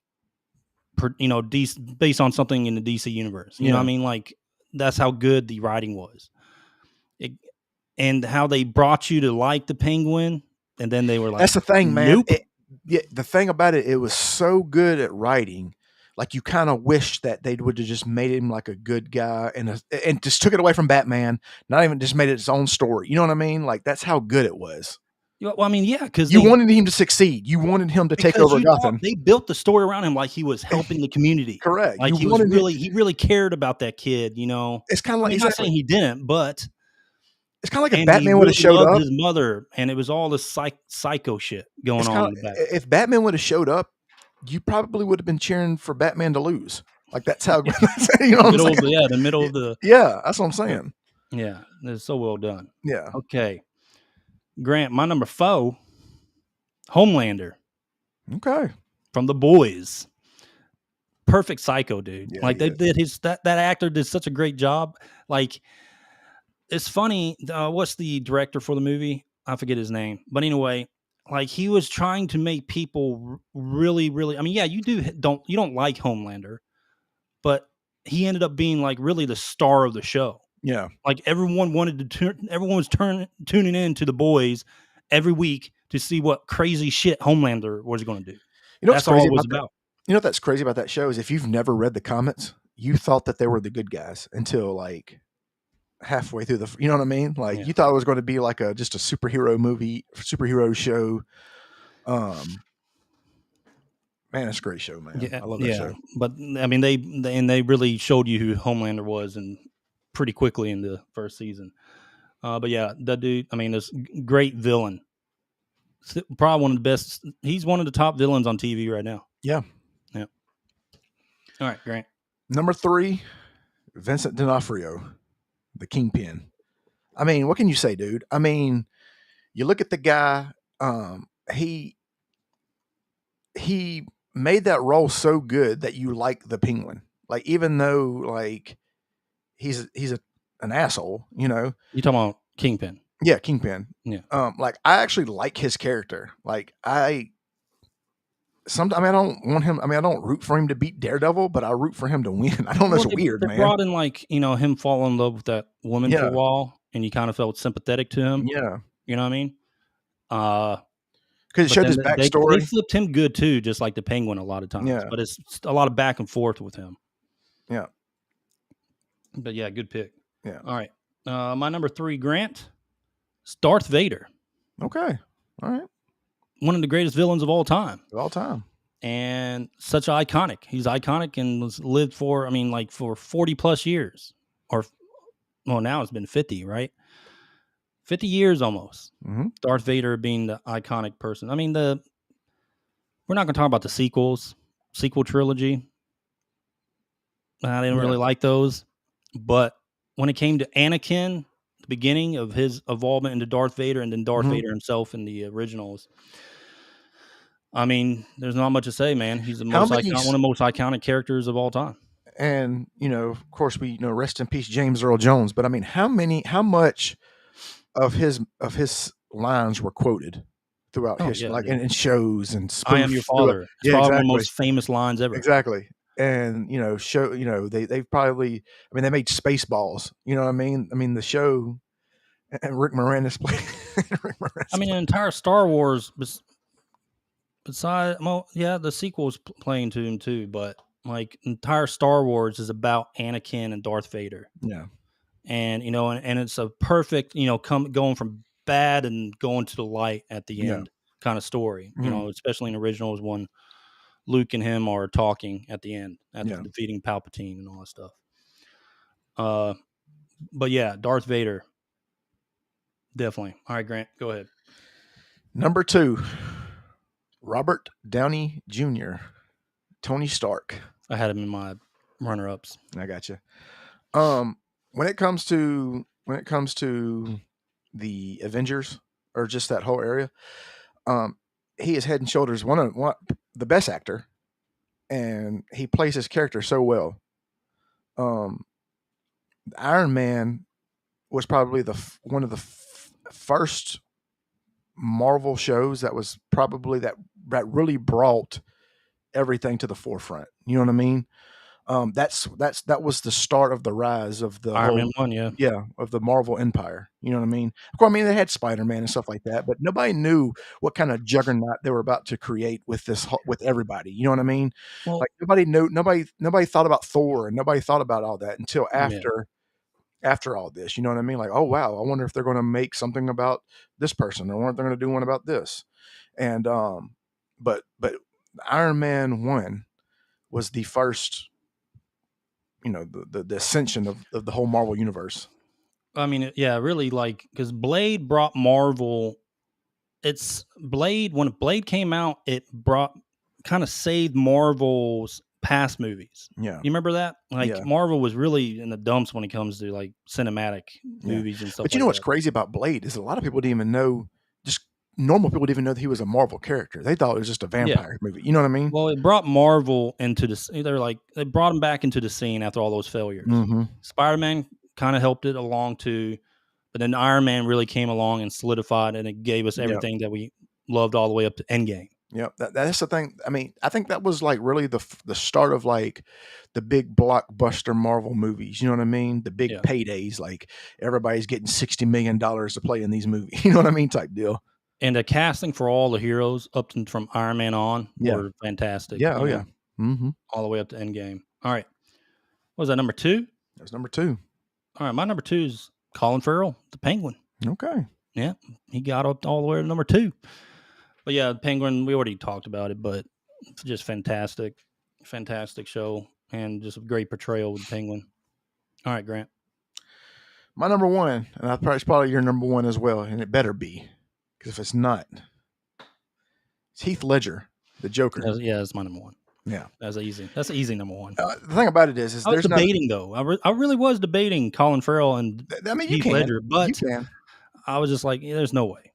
A: based on something in the DC universe. You know what I mean? Like that's how good the writing was, and how they brought you to like the Penguin, and then they were like,
B: "That's the thing, man."
A: Nope.
B: The thing about it was so good at writing. Like you kind of wish that they would have just made him like a good guy and just took it away from Batman. Not even just made it its own story. You know what I mean? Like that's how good it was.
A: Well, I mean, yeah, because
B: you wanted him to succeed. You wanted him to take over Gotham.
A: They built the story around him like he was helping the community.
B: Correct.
A: Like he really cared about that kid.
B: It's kind of like
A: I'm not saying he didn't, but
B: it's kind of like if Batman would have showed up.
A: His mother, and it was all this psycho shit going on.
B: If Batman would have showed up, you probably would have been cheering for Batman to lose. Like that's how
A: the middle of the
B: that's what I'm saying.
A: Yeah, it's so well done.
B: Yeah.
A: Okay, Grant, my number 4, Homelander.
B: Okay.
A: From The Boys. Perfect psycho, dude.
B: Yeah,
A: like they did that actor did such a great job. Like it's funny. What's the director for the movie? I forget his name, but anyway. Like he was trying to make people really, really. I mean, yeah, you don't like Homelander, but he ended up being like really the star of the show.
B: Yeah,
A: like everyone was tuning in to The Boys every week to see what crazy shit Homelander was going to do. That's all it was about.
B: You know what's crazy about that show is if you've never read the comics, you thought that they were the good guys until like halfway through you know what I mean? Like you thought it was going to be like just a superhero show. Man, it's a great show, man. I love that show.
A: But I mean, they really showed you who Homelander was, and pretty quickly in the first season. But yeah, that dude. I mean, this great villain. Probably one of the best. He's one of the top villains on TV right now.
B: Yeah.
A: Yeah. All right, Grant.
B: Number 3, Vincent D'Onofrio, the Kingpin. I mean, what can you say, dude? I mean, you look at the guy. He made that role so good that you like the Penguin. Like, even though like he's an asshole, you know.
A: You talking about Kingpin?
B: Yeah, Kingpin.
A: Yeah.
B: Like, I actually like his character. Like, sometimes, I mean, I don't want him. I mean, I don't root for him to beat Daredevil, but I root for him to win. I don't know.
A: Well,
B: It's weird,
A: they
B: man.
A: brought in, like, him falling in love with that woman for a
B: Yeah,
A: while, and you kind of felt sympathetic to him.
B: yeah.
A: You know what I mean? Uh,
B: Because it
A: but
B: showed
A: then
B: his
A: they
B: backstory.
A: flipped him good too, just like the Penguin a lot of times.
B: Yeah,
A: But it's a lot of back and forth with him.
B: yeah,
A: But yeah, good pick.
B: yeah.
A: All right, my number 3, Grant, is Darth Vader,
B: Okay, all right.
A: one of the greatest villains of all time,
B: Of all time.
A: and such iconic. He's iconic and was lived for, I mean, like for 40 plus years, or well, now it's been 50, right? 50 years almost.
B: Mm-hmm.
A: Darth Vader being the iconic person. I mean, we're not going to talk about the sequel trilogy. I didn't
B: Yeah.
A: really like those, but when it came to Anakin, the beginning of his involvement into Darth Vader, and then Darth
B: Mm-hmm.
A: Vader himself in the originals, I mean, there's not much to say, man. He's
B: How many?
A: one of the most iconic characters of all time.
B: And of course, we rest in peace, James Earl Jones. But I mean, how much of his lines were quoted throughout
A: Oh
B: history,
A: yeah,
B: like
A: dude.
B: in shows and
A: I am your
B: spoofed through it?
A: father. It's
B: Yeah,
A: probably one of the
B: exactly,
A: most famous lines ever.
B: exactly. And they've probably, I mean, they made Spaceballs. You know what I mean? I mean, the show, and Rick Moranis played. Rick
A: I
B: Moranis
A: mean,
B: played.
A: an entire Star Wars, besides, well, yeah, the sequel's playing to him too, but like entire Star Wars is about Anakin and Darth Vader,
B: Yeah,
A: and and it's a perfect, going from bad and going to the light at the
B: yeah.
A: end kind of story.
B: Mhm.
A: Especially in originals when Luke and him are talking at the end after
B: Yeah.
A: defeating Palpatine and all that stuff. Uh, but yeah, Darth Vader, definitely. All right, Grant, go ahead.
B: Number 2, Robert Downey Jr., Tony Stark.
A: I had him in my runner-ups.
B: I got you. When it comes to the Avengers, or just that whole area, he is head and shoulders one the best actor, and he plays his character so well. Um, Iron Man was probably one of the first Marvel shows that was probably that really brought everything to the forefront. You know what I mean? That was the start of the rise of the
A: Iron Man
B: whole,
A: 1, yeah.
B: yeah, of the Marvel empire. You know what I mean? Of course, I mean, they had Spider-Man and stuff like that, but nobody knew what kind of juggernaut they were about to create with with everybody. You know what I mean?
A: Well,
B: Like, nobody thought about Thor, and nobody thought about all that until
A: yeah.
B: after all this. You know what I mean? Like, oh wow, I wonder if they're going to make something about this person, or I wonder if they're going to do one about this. And but Iron Man 1 was the first, the ascension of the whole Marvel universe.
A: I mean, yeah, really, like, because Blade brought Marvel. It's Blade. When Blade came out, it kind of saved Marvel's past movies.
B: Yeah,
A: You remember that? Like,
B: yeah,
A: Marvel was really in the dumps when it comes to like cinematic
B: yeah.
A: movies and stuff
B: But you
A: like
B: know what's
A: that.
B: crazy about Blade is a lot of people didn't even know. Just normal people didn't even know that he was a Marvel character. They thought it was just a
A: Yeah.
B: vampire movie. You know what I mean?
A: Well, it brought Marvel into the. They brought him back into the scene after all those failures.
B: Mm-hmm.
A: Spider-Man kind of helped it along too, but then Iron Man really came along and solidified, and it gave us
B: Yeah.
A: everything that we loved all the way up to Endgame.
B: Yeah, that's the thing. I mean, I think that was like really the start of like the big blockbuster Marvel movies. You know what I mean? The big
A: Yeah.
B: paydays, like everybody's getting $60 million to play in these movies. You know what I mean? Type deal.
A: And the casting for all the heroes from Iron Man on
B: Yeah.
A: were fantastic.
B: Yeah. Oh yeah. Mm-hmm.
A: All the way up to Endgame. All right. What was that, number 2?
B: That's number 2.
A: All right, my number 2 is Colin Farrell, the Penguin.
B: Okay.
A: Yeah, he got up all the way to number 2. But yeah, Penguin, we already talked about it, but it's just fantastic show, and just a great portrayal with the Penguin. All right, Grant.
B: My number 1, and it's probably your number 1 as well, and it better be, because if it's not, it's Heath Ledger. The Joker.
A: Yeah, that's my number one.
B: Yeah,
A: that's easy. That's an easy number one.
B: The thing about it is
A: I was
B: there's not.
A: debating though. I really was debating Colin Farrell and
B: I mean,
A: Heath Ledger,
B: you
A: but
B: can.
A: I was just like, there's no way.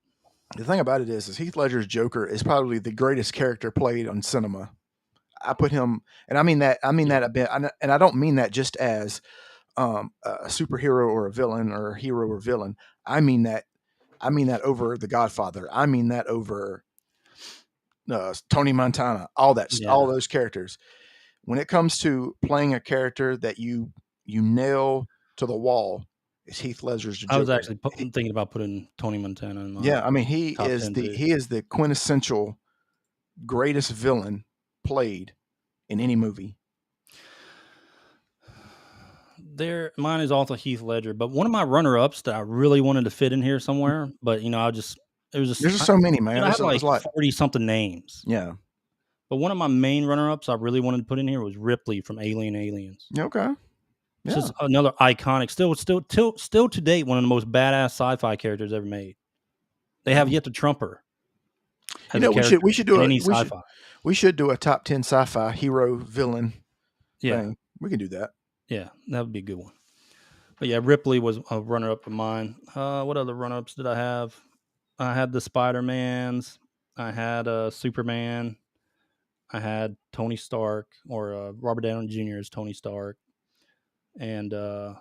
B: The thing about it is Heath Ledger's Joker is probably the greatest character played on cinema. I put him, and I mean that that a bit, and I don't mean that just as a superhero or a villain or a hero or villain. I mean that over The Godfather. I mean that over Tony Montana. All those characters. When it comes to playing a character that you nail to the wall, is Heath Ledger's Joker.
A: I was actually thinking about putting Tony Montana in my
B: I mean he
A: top
B: is
A: 10
B: the
A: too.
B: he is the quintessential greatest villain played in any movie.
A: Mine is also Heath Ledger, but one of my runner-ups that I really wanted to fit in here somewhere, but it was just
B: there's just so many, man.
A: I had like 40 something names.
B: Yeah.
A: But one of my main runner-ups I really wanted to put in here was Ripley from Alien Aliens.
B: Okay.
A: Yeah. This is another iconic, still to date, one of the most badass sci-fi characters ever made. They have yet to trump her.
B: We should do
A: sci-fi.
B: We should do a top 10 sci-fi hero villain
A: thing.
B: We can do that.
A: Yeah, that would be a good one. But yeah, Ripley was a runner-up of mine. What other runner-ups did I have? I had the Spider-Mans. I had Superman. I had Tony Stark, or Robert Downey Jr. as Tony Stark. And I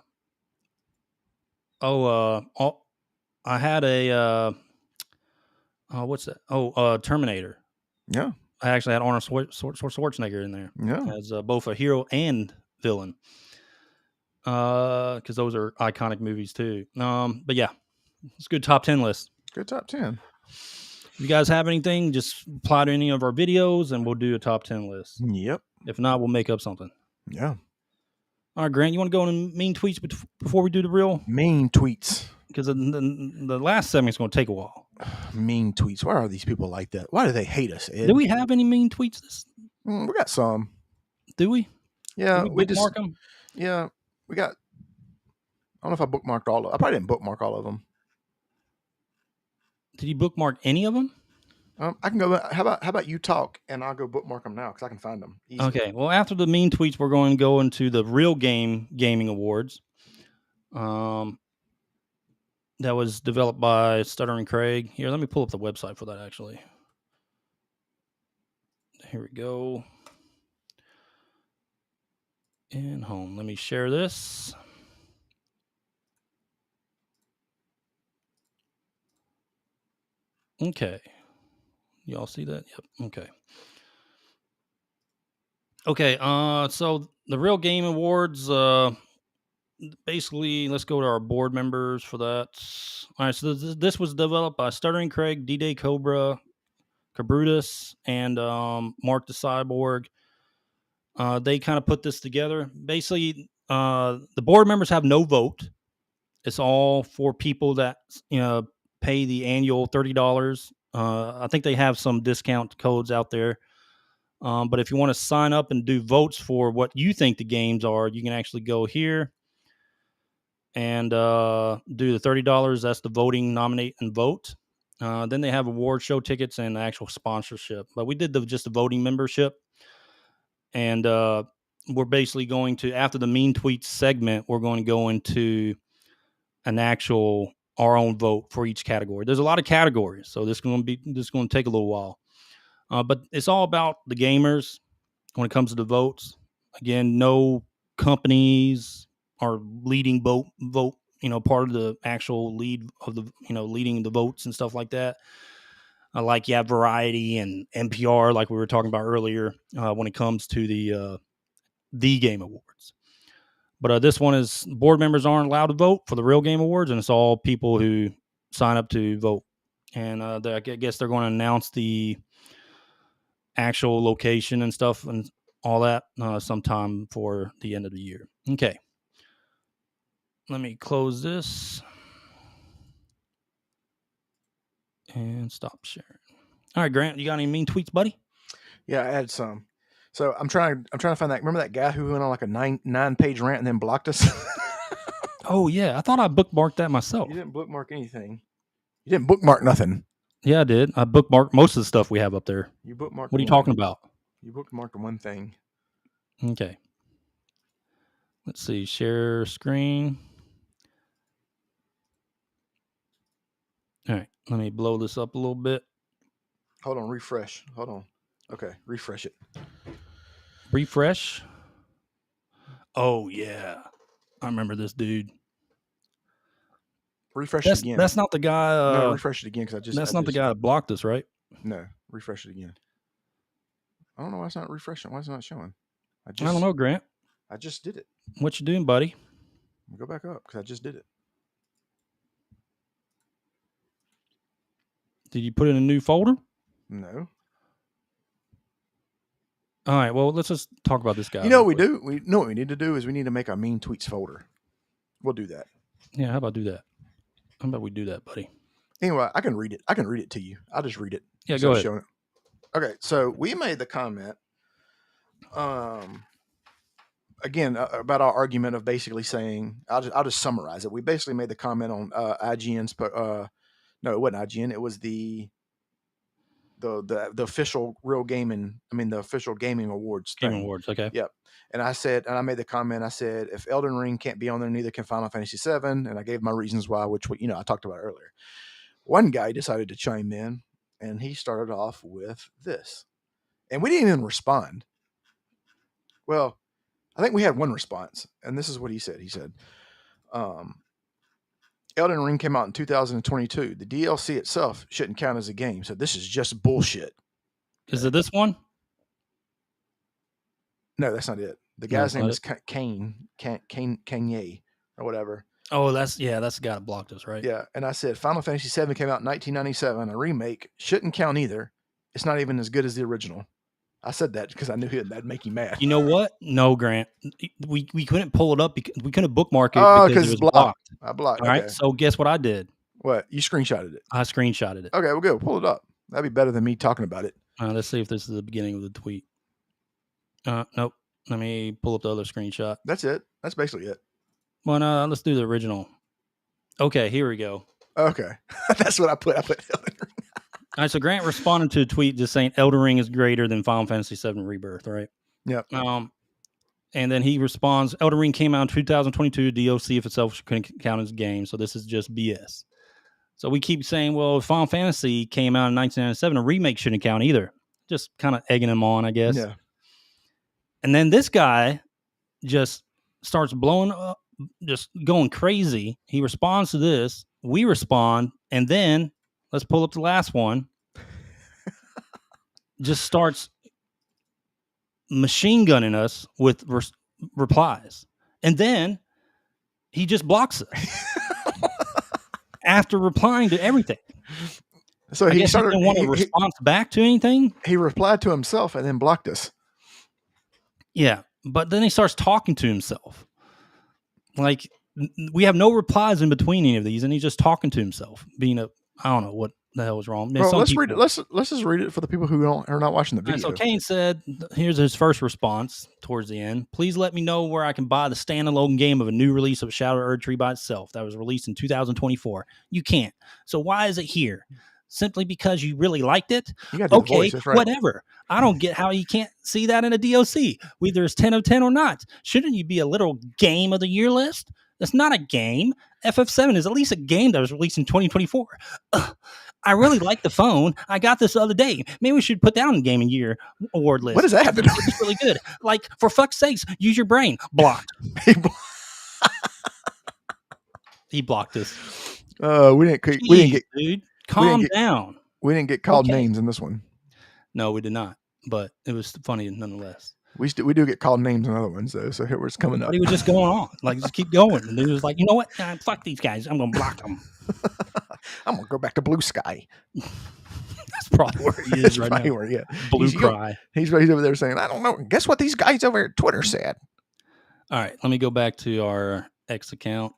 A: had a what's that? Terminator.
B: Yeah.
A: I actually had Arnold Schwarzenegger in there.
B: Yeah.
A: As both a hero and villain. Because those are iconic movies too. But yeah, it's a good top 10 list.
B: Good top 10.
A: If you guys have anything, just apply to any of our videos and we'll do a top 10 list.
B: Yep.
A: If not, we'll make up something.
B: Yeah.
A: All right, Grant, you want to go into mean tweets before we do the real?
B: Mean tweets.
A: Because the last segment's going to take a while.
B: Mean tweets. Why are these people like that? Why do they hate us, Ed?
A: Do we have any mean tweets?
B: We got some.
A: Do we?
B: Yeah.
A: We bookmark them?
B: Yeah. We got. I don't know if I bookmarked all of them. I probably didn't bookmark all of them.
A: Did you bookmark any of them?
B: I can go. How about you talk and I'll go bookmark them now because I can find them easily.
A: Okay. Well, after the mean tweets, we're going to go into the Real Gaming Awards. That was developed by Stuttering Craig. Here, let me pull up the website for that. Actually, here we go. And home. Let me share this. Okay. Y'all see that? Yep. Okay. Okay. So the Real Game Awards, basically, let's go to our board members for that. All right. So this was developed by Stuttering Craig, D-Day Cobra, Cabrutus, and Mark the Cyborg. They kind of put this together. Basically, the board members have no vote. It's all for people that pay the annual $30. I think they have some discount codes out there. But if you want to sign up and do votes for what you think the games are, you can actually go here and do the $30. That's the voting, nominate, and vote. Then they have award show tickets and actual sponsorship. But we did just the voting membership. And we're basically going to, after the mean tweets segment, we're going to go into an actual our own vote for each category. There's a lot of categories, so this is going to take a little while. But it's all about the gamers when it comes to the votes. Again, no companies are leading vote, part of the actual lead of the, leading the votes and stuff like that. Like you have Variety and NPR, like we were talking about earlier, when it comes to the Game Awards. But this one is board members aren't allowed to vote for the Real Game Awards, and it's all people who sign up to vote. And I guess they're going to announce the actual location and stuff and all that sometime for the end of the year. Okay. Let me close this and stop sharing. All right, Grant, you got any mean tweets, buddy?
B: Yeah, I had some. So I'm trying to find that. Remember that guy who went on like a nine-page rant and then blocked us?
A: Oh yeah, I thought I bookmarked that myself.
B: You didn't bookmark anything. You didn't bookmark nothing.
A: Yeah, I did. I bookmarked most of the stuff we have up there.
B: You bookmarked.
A: What are you talking about?
B: You bookmarked one thing.
A: Okay. Let's see. Share screen. All right. Let me blow this up a little bit.
B: Hold on. Refresh. Hold on. Okay. Refresh it.
A: Refresh. Oh yeah, I remember this dude.
B: Refresh it again.
A: That's not the guy.
B: No, refresh it again because
A: That's not the guy that blocked us, right?
B: No, refresh it again. I don't know why it's not refreshing. Why is it not showing?
A: I don't know, Grant.
B: I just did it.
A: What you doing, buddy?
B: Go back up because I just did it.
A: Did you put it in a new folder?
B: No.
A: All right. Well, let's just talk about this guy.
B: You know what we do? We know what we need to do is we need to make a mean tweets folder. We'll do that.
A: Yeah. How about do that? How about we do that, buddy?
B: Anyway, I can read it. I can read it to you. I'll just read it.
A: Yeah, go ahead.
B: It. Okay, so we made the comment, again about our argument of basically saying I'll just summarize it. We basically made the comment on IGN's. No, it wasn't IGN. It was the official real gaming. I mean, the official gaming awards.
A: Gaming awards. Okay.
B: Yep. And I made the comment. I said, if Elden Ring can't be on there, neither can Final Fantasy VII. And I gave my reasons why, which I talked about earlier. One guy decided to chime in, and he started off with this, and we didn't even respond. Well, I think we had one response, and this is what he said. He said, Elden Ring came out in 2022. The DLC itself shouldn't count as a game, so this is just bullshit.
A: Is it this one?
B: No, that's not it. The guy's name is Kanye or whatever.
A: Oh, that's the guy that blocked us, right?
B: Yeah, and I said Final Fantasy VII came out in 1997. A remake shouldn't count either. It's not even as good as the original. I said that because I knew that'd make you mad.
A: You know what? No, Grant. We couldn't pull it up because we couldn't bookmark it because it was blocked.
B: I blocked.
A: All right. So guess what I did?
B: What? You screenshotted it.
A: I screenshotted it.
B: Okay, well, good. Pull it up. That'd be better than me talking about it.
A: Let's see if this is the beginning of the tweet. Nope. Let me pull up the other screenshot.
B: That's it. That's basically it.
A: Well, let's do the original. Okay, here we go.
B: Okay. That's what I put. I put Elden Ring.
A: All right, so Grant responded to a tweet just saying Elden Ring is greater than Final Fantasy VII Rebirth, right?
B: Yep.
A: And then he responds, Elden Ring came out in 2022. DLC of itself couldn't count as a game, so this is just BS. So we keep saying, well, if Final Fantasy came out in 1997, a remake shouldn't count either. Just kind of egging him on, I guess.
B: Yeah.
A: And then this guy just starts blowing up, just going crazy. He responds to this. We respond, and then let's pull up the last one. Just starts machine gunning us with replies. And then he just blocks us after replying to everything.
B: So he
A: didn't want a response back to anything.
B: He replied to himself and then blocked us.
A: Yeah, but then he starts talking to himself. Like, we have no replies in between any of these, and he's just talking to himself, being I don't know what the hell was wrong.
B: Well, let's read it. Let's just read it for the people who are not watching the video.
A: Right, so Kane said, here's his first response towards the end. Please let me know where I can buy the standalone game of a new release of Shadow Erdtree by itself that was released in 2024. You can't. So why is it here? Simply because you really liked it? Okay, right. Whatever. I don't get how you can't see that in a DLC. Whether it's 10 of 10 or not. Shouldn't you be a little game of the year list? That's not a game. FF7 is at least a game that was released in 2024. I really like the phone. I got this the other day. Maybe we should put that on the Game of Year award list.
B: What does that have to do?
A: It's really good. Like, for fuck's sakes, use your brain. Blocked. He blocked us.
B: We didn't get,
A: dude. Calm down.
B: We didn't get called names in this one.
A: No, we did not. But it was funny nonetheless.
B: We do get called names in other ones though. So here it's coming up.
A: But he was just going on, like just keep going. And he was like, you know what? Fuck these guys. I'm gonna block them.
B: I'm gonna go back to Blue Sky.
A: That's probably where he is right now.
B: Where, yeah.
A: Blue Cry.
B: He's over there saying, I don't know. Guess what these guys over at Twitter said.
A: All right, let me go back to our X account.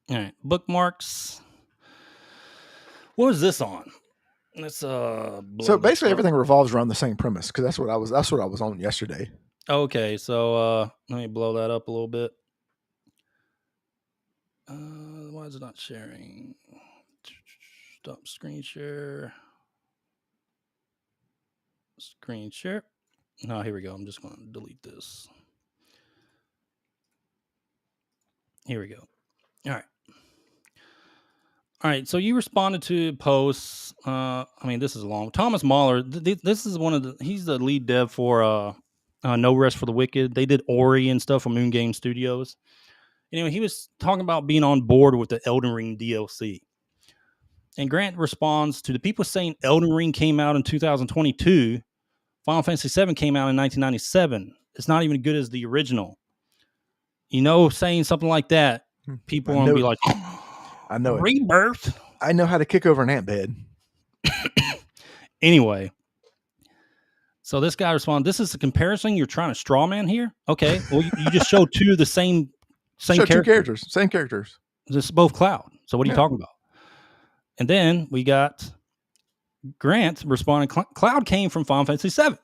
A: All right, bookmarks. What was this on? Let's
B: so basically everything revolves around the same premise because that's what I was on yesterday.
A: Okay, so let me blow that up a little bit. Why is it not sharing? Stop screen share. Screen share. No, here we go. I'm just going to delete this. Here we go. All right. All right. So you responded to posts. I mean, this is long. Thomas Mahler. This is one of the. He's the lead dev for No Rest for the Wicked. They did Ori and stuff for Moon Game Studios. Anyway, he was talking about being on board with the Elden Ring DLC. And Grant responds to the people saying Elden Ring came out in 2022. Final Fantasy VII came out in 1997. It's not even as good as the original. Saying something like that, people are going to be like,
B: I know
A: Rebirth.
B: I know how to kick over an ant bed.
A: Anyway, so this guy responded, this is a comparison. You're trying to straw man here? Okay. Well, you just showed two of the same
B: characters. Two characters. Same characters.
A: This is both Cloud. So what are you talking about? And then we got Grant responding, Cloud came from Final Fantasy VII,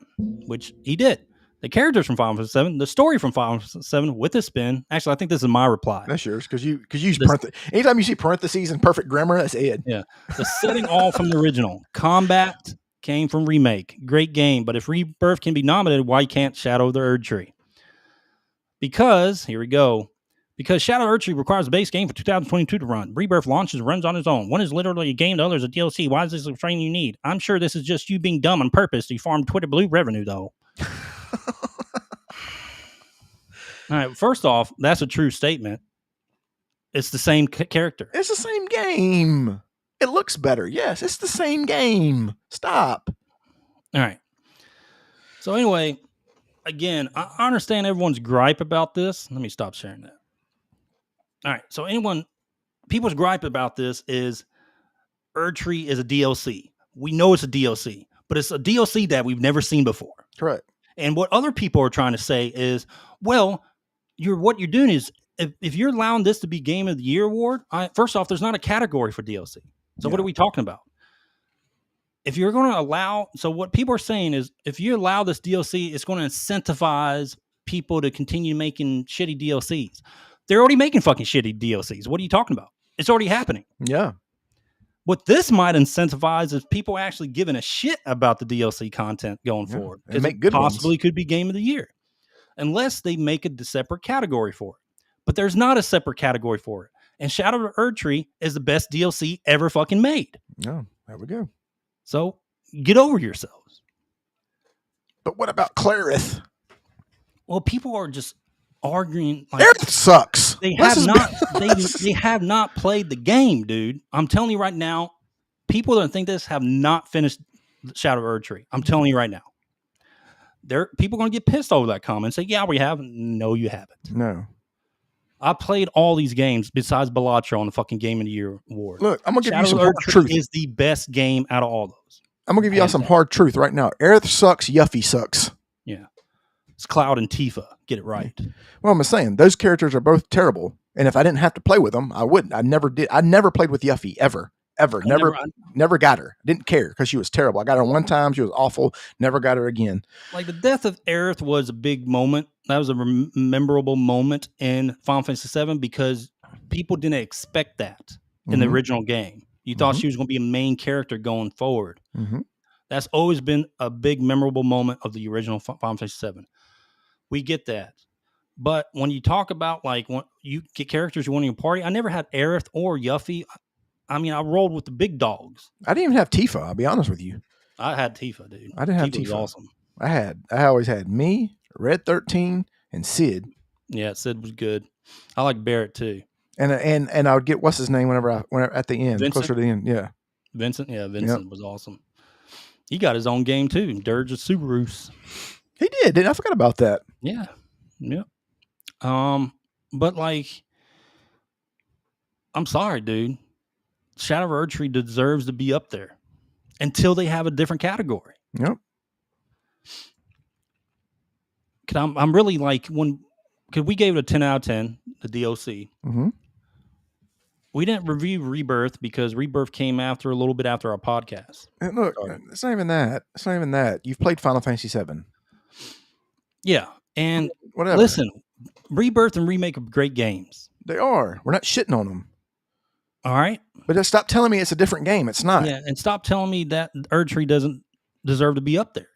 A: which he did. The characters from Final Fantasy VII, the story from Final Fantasy VII with a spin. Actually, I think this is my reply.
B: That's yours because you use parentheses. Anytime you see parentheses and perfect grammar, that's Ed.
A: Yeah. The setting all from the original. Combat came from remake. Great game. But if Rebirth can be nominated, why can't Shadow of the Erdtree? Because, here we go. Because Shadow of the Erdtree requires a base game for 2022 to run. Rebirth launches and runs on its own. One is literally a game, the other is a DLC. Why is this the training you need? I'm sure this is just you being dumb on purpose to farm Twitter Blue revenue, though. All right, first off, that's a true statement. It's the same character.
B: It's the same game. It looks better. Yes, it's the same game. Stop.
A: All right. So anyway, again, I understand everyone's gripe about this. Let me stop sharing that. All right. So people's gripe about this is Erdtree is a DLC. We know it's a DLC, but it's a DLC that we've never seen before.
B: Correct.
A: And what other people are trying to say is, well, what you're doing is if you're allowing this to be Game of the Year award, first off, there's not a category for DLC. So what are we talking about? If you're going to allow, so what people are saying is, if you allow this DLC, it's going to incentivize people to continue making shitty DLCs. They're already making fucking shitty DLCs. What are you talking about? It's already happening.
B: Yeah.
A: What this might incentivize is people actually giving a shit about the DLC content going forward.
B: And make good
A: possibly
B: ones.
A: Could be Game of the Year. Unless they make a separate category for it. But there's not a separate category for it. And Shadow of the Erdtree is the best DLC ever fucking made.
B: No, there we go.
A: So get over yourselves.
B: But what about Clarith?
A: Well, people are just arguing. Like,
B: Clarith sucks.
A: They have not played the game, dude. I'm telling you right now, people that think this have not finished Shadow of Erdtree. I'm telling you right now. People are going to get pissed over that comment and say, yeah, we have. No, you haven't.
B: No.
A: I played all these games besides Balatro on the fucking Game of the Year award.
B: Look, I'm going to give you some hard truth.
A: Is the best game out of all those.
B: I'm going to give y'all some hard truth right now. Aerith sucks. Yuffie sucks.
A: Yeah. It's Cloud and Tifa. Get it right.
B: Well, I'm saying those characters are both terrible. And if I didn't have to play with them, I wouldn't. I never did. I never played with Yuffie ever. Never got her. Didn't care because she was terrible. I got her one time. She was awful. Never got her again.
A: Like the death of Aerith was a big moment. That was a memorable moment in Final Fantasy VII because people didn't expect that in the original game. You thought she was going to be a main character going forward. That's always been a big memorable moment of the original Final Fantasy VII. We get that. But when you talk about like when you get characters you want in your party, I never had Aerith or Yuffie. I mean, I rolled with the big dogs.
B: I didn't even have Tifa. I'll be honest with you.
A: I had Tifa, dude.
B: I didn't have Tifa.
A: Was awesome.
B: I always had me, Red 13, and Sid.
A: Yeah, Sid was good. I like Barrett too.
B: And I would get what's his name whenever at the end,
A: Vincent?
B: closer to the end. Yeah,
A: Vincent. Yeah, Vincent was awesome. He got his own game too. Dirge of Subarus.
B: He did. I forgot about that.
A: Yeah. But like, I'm sorry, dude. Shadow of Erdtree deserves to be up there until they have a different category.
B: Yep.
A: I'm really like because we gave it a 10 out of 10, the DLC. We didn't review Rebirth because Rebirth came a little bit after our podcast.
B: And look, it's not even that. You've played Final Fantasy VII.
A: Yeah. And
B: whatever.
A: Listen, Rebirth and Remake are great games.
B: They are. We're not shitting on them.
A: All right.
B: But just stop telling me it's a different game. It's not.
A: Yeah, and stop telling me that Erdtree doesn't deserve to be up there.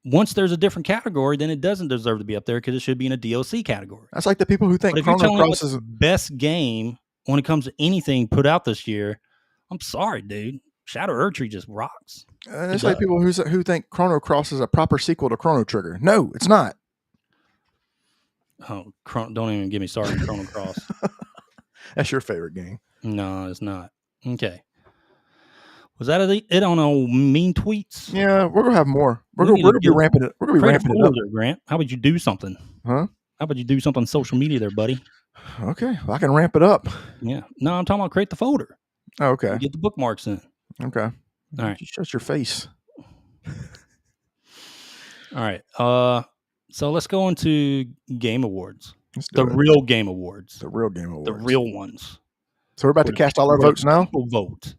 A: Once there's a different category, then it doesn't deserve to be up there because it should be in a DLC category.
B: That's like the people who think
A: But if you're
B: Chrono
A: telling me
B: Cross
A: what's
B: is
A: the best game when it comes to anything put out this year, I'm sorry, dude. Shadow Erdtree just rocks.
B: it's like people who think Chrono Cross is a proper sequel to Chrono Trigger. No, it's not.
A: Oh, don't even get me started on Chrono Cross.
B: That's your favorite game.
A: No, it's not. Okay. Was that it on mean tweets?
B: Yeah, we're gonna have more. We're gonna be ramping it. We're gonna be ramping it up.
A: There, Grant. How about you do something?
B: Huh?
A: How about you do something on social media there, buddy?
B: Okay, well, I can ramp it up.
A: Yeah. No, I'm talking about create the folder.
B: Oh, okay.
A: Get the bookmarks in.
B: Okay.
A: All right.
B: You shut your face.
A: All right. So let's go into Game Awards.
B: Real
A: Game Awards.
B: The real Game Awards.
A: The real ones.
B: So we're about to cast all our votes now?
A: People vote.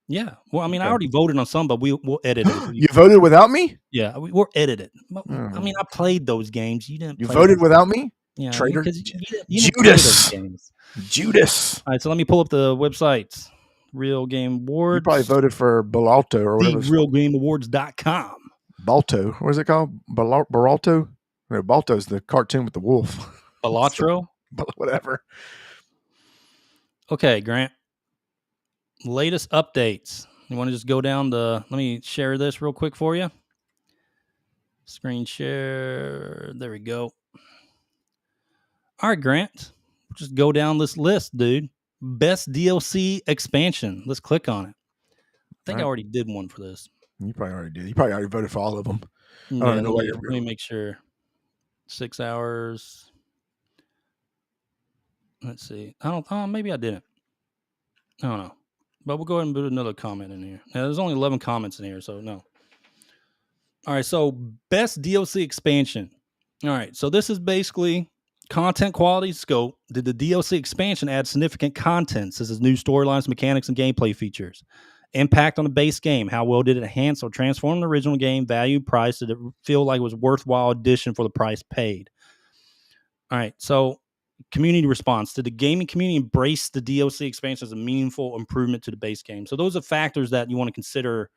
A: Yeah. Well, I mean, I already voted on some, but we'll edit it.
B: You voted without me?
A: Yeah, we'll edit it. I mean, I played those games. You didn't.
B: You voted without me?
A: Yeah,
B: traitor.
A: You Judas.
B: Judas.
A: All right, so let me pull up the websites. Real Game Awards.
B: You probably voted for Balto or whatever.
A: RealGameAwards.com.
B: Balto. What is it called? Balto? No, Balto's the cartoon with the wolf.
A: Balatro?
B: Whatever.
A: Okay, Grant. Latest updates. You want to just go down let me share this real quick for you. Screen share. There we go. All right, Grant. Just go down this list, dude. Best DLC expansion. Let's click on it. I think I already did one for this.
B: You probably already did. You probably already voted for all of them.
A: Yeah, I don't know. Let me make sure. 6 hours. Let's see. Maybe I didn't. I don't know. But we'll go ahead and put another comment in here. Now, there's only 11 comments in here, so no. All right, so best DLC expansion. All right, so this is basically content quality scope. Did the DLC expansion add significant content, such as new storylines, mechanics, and gameplay features? Impact on the base game. How well did it enhance or transform the original game? Value, price. Did it feel like it was a worthwhile addition for the price paid? All right, so community response. Did the gaming community embrace the DLC expansion as a meaningful improvement to the base game? So those are factors that you want to consider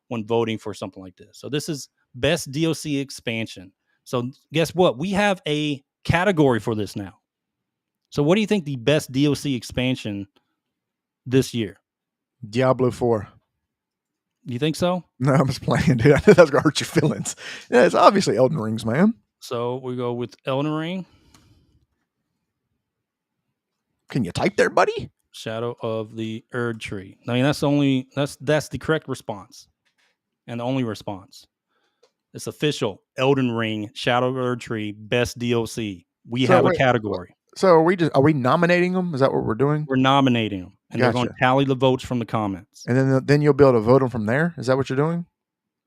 A: when voting for something like this. So this is best DLC expansion. So guess what? We have a category for this now. So what do you think the best DLC expansion this year?
B: Diablo 4.
A: You think so?
B: No, I'm just playing, dude. I know that's going to hurt your feelings. Yeah, it's obviously Elden Rings, man.
A: So we go with Elden Ring.
B: Can you type there, buddy?
A: Shadow of the Erdtree. I mean, that's the correct response. And the only response. It's official. Elden Ring, Shadow of Erdtree, best DLC. We have a category.
B: So are we nominating them? Is that what we're doing?
A: We're nominating them. And they're going to tally the votes from the comments.
B: And then you'll be able to vote them from there? Is that what you're doing?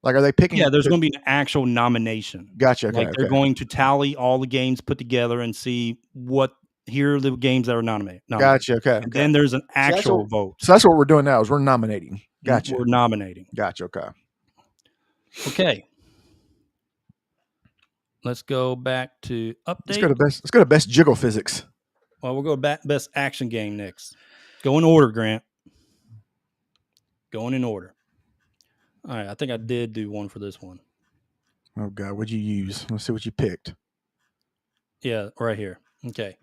B: Like, are they picking?
A: Yeah, there's going to be an actual nomination.
B: Gotcha. Okay,
A: they're going to tally all the games put together and see here are the games that are nominated.
B: Gotcha. Okay.
A: And then there's an actual vote.
B: So that's what we're doing now is we're nominating. Gotcha.
A: We're nominating.
B: Gotcha. Okay.
A: Okay. Let's go back to update.
B: Let's go to best Jiggle physics.
A: Well, we'll go back best action game next. Go in order, Grant. Going in order. All right, I think I did do one for this one.
B: Oh God, what'd you use? Let's see what you picked.
A: Yeah, right here. Okay.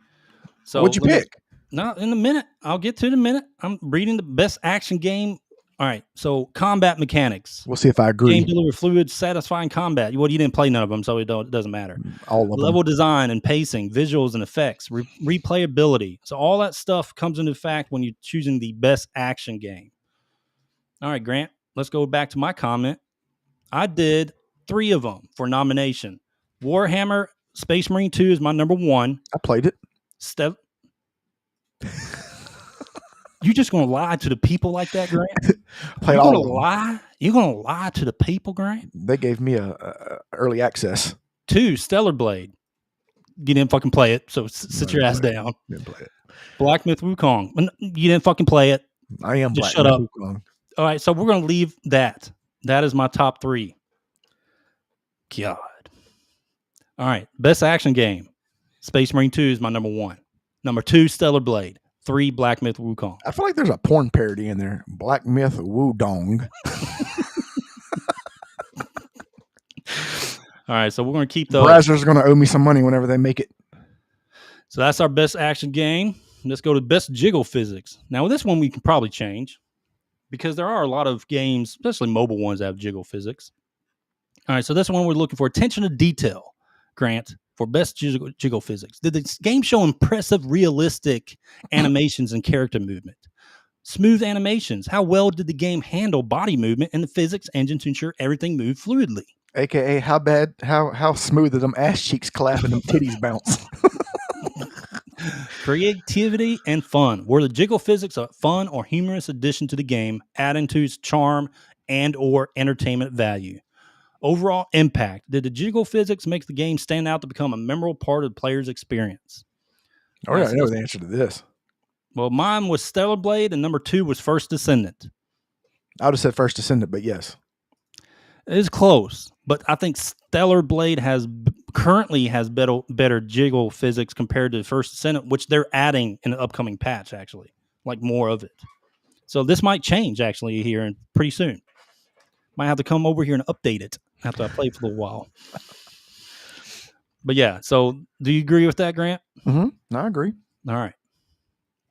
A: So
B: what'd you pick?
A: No, in a minute. I'll get to it in a minute. I'm reading the best action game. All right. So combat mechanics.
B: We'll see if I agree.
A: Game deliver fluid, satisfying combat. Well, you didn't play none of them, so it doesn't matter.
B: All of them.
A: Level design and pacing, visuals and effects, replayability. So all that stuff comes into fact when you're choosing the best action game. All right, Grant. Let's go back to my comment. I did 3 of them for nomination. Warhammer Space Marine 2 is my number 1.
B: I played it.
A: You just gonna lie to the people like that, Grant?
B: You're
A: gonna lie? You gonna lie to the people, Grant?
B: They gave me a early access.
A: 2, Stellar Blade. You didn't fucking play it, so sit your ass down.
B: Didn't play it.
A: Black Myth Wukong. You didn't fucking play it.
B: I am
A: just
B: Black
A: shut up.
B: Wukong.
A: All right, so we're gonna leave that. That is my top 3. God. All right, best action game. Space Marine 2 is my number 1. Number 2, Stellar Blade. 3, Black Myth Wukong.
B: I feel like there's a porn parody in there. Black Myth Wudong.
A: All right, so we're going to keep those.
B: Brazzers are going to owe me some money whenever they make it.
A: So that's our best action game. Let's go to best jiggle physics. Now, this one we can probably change because there are a lot of games, especially mobile ones, that have jiggle physics. All right, so this one we're looking for attention to detail, Grant, for best jiggle physics. Did the game show impressive, realistic animations and character movement? Smooth animations. How well did the game handle body movement and the physics engine to ensure everything moved fluidly?
B: AKA, how smooth are them ass cheeks clap and them titties bounce?
A: Creativity and fun. Were the jiggle physics a fun or humorous addition to the game, adding to its charm and or entertainment value? Overall impact. Did the jiggle physics make the game stand out to become a memorable part of the player's experience?
B: Oh, yeah, I know the answer to this.
A: Well, mine was Stellar Blade, and number 2 was First Descendant.
B: I would have said First Descendant, but yes.
A: It is close, but I think Stellar Blade currently has better jiggle physics compared to First Descendant, which they're adding in the upcoming patch, actually, like more of it. So this might change, actually, here and pretty soon. Might have to come over here and update it after I play for a little while. But yeah, so do you agree with that, Grant?
B: Mm-hmm. I agree.
A: All right.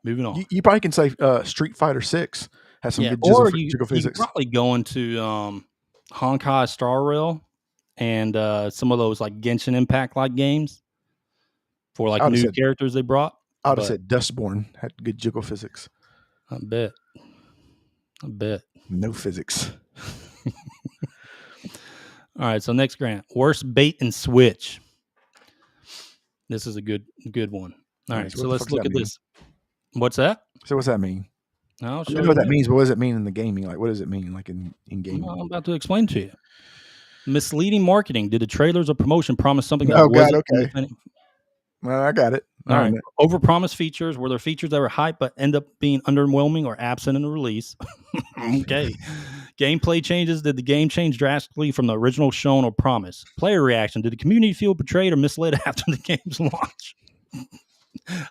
A: Moving on.
B: You probably can say Street Fighter 6 has some good jiggle physics.
A: You probably go into Honkai Star Rail and some of those like Genshin Impact like games for like new characters they brought.
B: I would have said Dustborn had good jiggle physics.
A: I bet.
B: No physics.
A: All right, so next, Grant. Worst bait and switch. This is a good one. All right, so let's look at this. What's that?
B: So what's that mean? I don't know what that means, but what does it mean in the gaming? Like, what does it mean, like in gaming?
A: Well, I'm about to explain to you. Misleading marketing. Did the trailers or promotion promise something that wasn't?
B: Okay. Well, I got it.
A: All right. Overpromised features. Were there features that were hyped but end up being underwhelming or absent in the release? Okay. Gameplay changes. Did the game change drastically from the original shown or promise? Player reaction. Did the community feel betrayed or misled after the game's launch?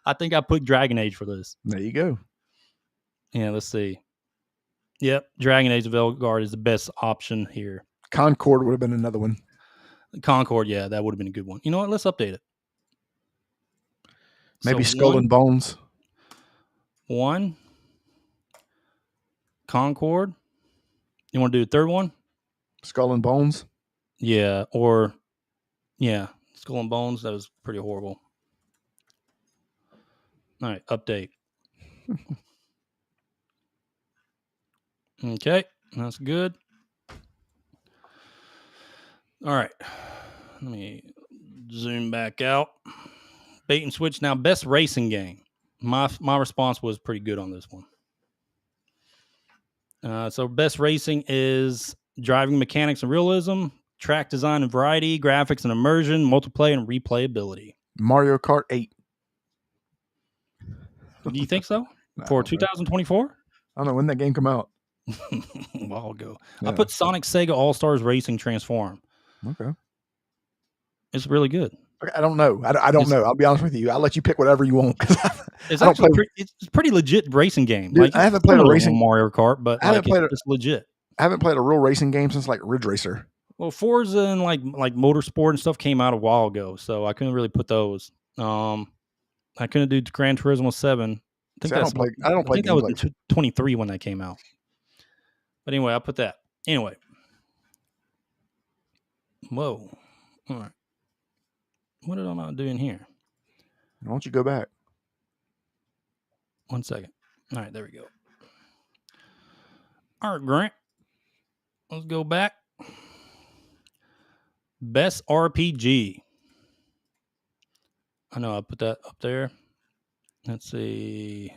A: I think I put Dragon Age for this.
B: There you go.
A: Yeah, let's see. Yep, Dragon Age of Elgard is the best option here.
B: Concord would have been another one.
A: Concord, yeah, that would have been a good one. You know what? Let's update it.
B: Maybe so Skull and Bones.
A: 1. Concord. You want to do the third one?
B: Skull and Bones?
A: Yeah, Skull and Bones. That was pretty horrible. All right, update. Okay, that's good. All right, let me zoom back out. Bait and switch. Now, best racing game. My response was pretty good on this one. So best racing is driving mechanics and realism, track design and variety, graphics and immersion, multiplayer and replayability.
B: Mario Kart 8.
A: Do you think so? For 2024?
B: I don't know when that game come out.
A: A while ago. Yeah. I put Sonic Sega All-Stars Racing Transform.
B: Okay.
A: It's really good.
B: Okay, I don't know. I don't know. I'll be honest with you. I'll let you pick whatever you want.
A: It's actually it's a pretty legit racing game.
B: Dude, like, I haven't played a racing
A: Mario Kart, but it's legit.
B: I haven't played a real racing game since like Ridge Racer.
A: Well, Forza and like Motorsport and stuff came out a while ago, so I couldn't really put those. I couldn't do Gran Turismo 7. I think that was in 2023 when that came out. But anyway, I'll put that. Anyway. Whoa. All right. What am I doing here?
B: Why don't you go back?
A: 1 second. All right, there we go. All right, Grant. Let's go back. Best RPG. I know I put that up there. Let's see.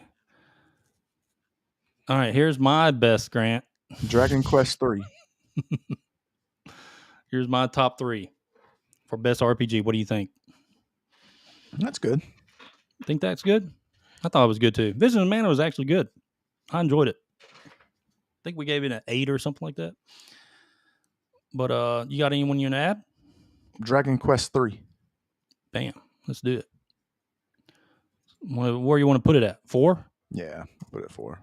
A: All right, here's my best, Grant.
B: Dragon Quest 3.
A: Here's my top 3 for best RPG. What do you think?
B: That's good.
A: Think that's good? I thought it was good too. Vision of Mana was actually good. I enjoyed it. I think we gave it an 8 or something like that. But you got anyone you want to add?
B: Dragon Quest 3.
A: Bam. Let's do it. Where you want to put it at? 4?
B: Yeah, I'll put it 4.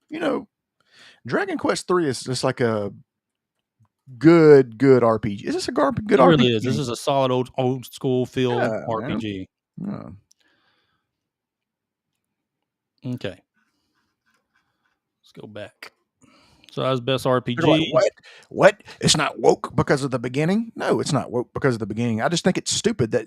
B: You know, Dragon Quest 3 is just like a good RPG. Is this a good
A: It really
B: RPG
A: is. This
B: game?
A: is a solid old school feel
B: Yeah, man.
A: RPG.
B: Yeah.
A: Okay, let's go back. So that was best
B: They're like,
A: RPG.
B: what? What? It's not woke because of the beginning? No, it's not woke because of the beginning. I just think it's stupid that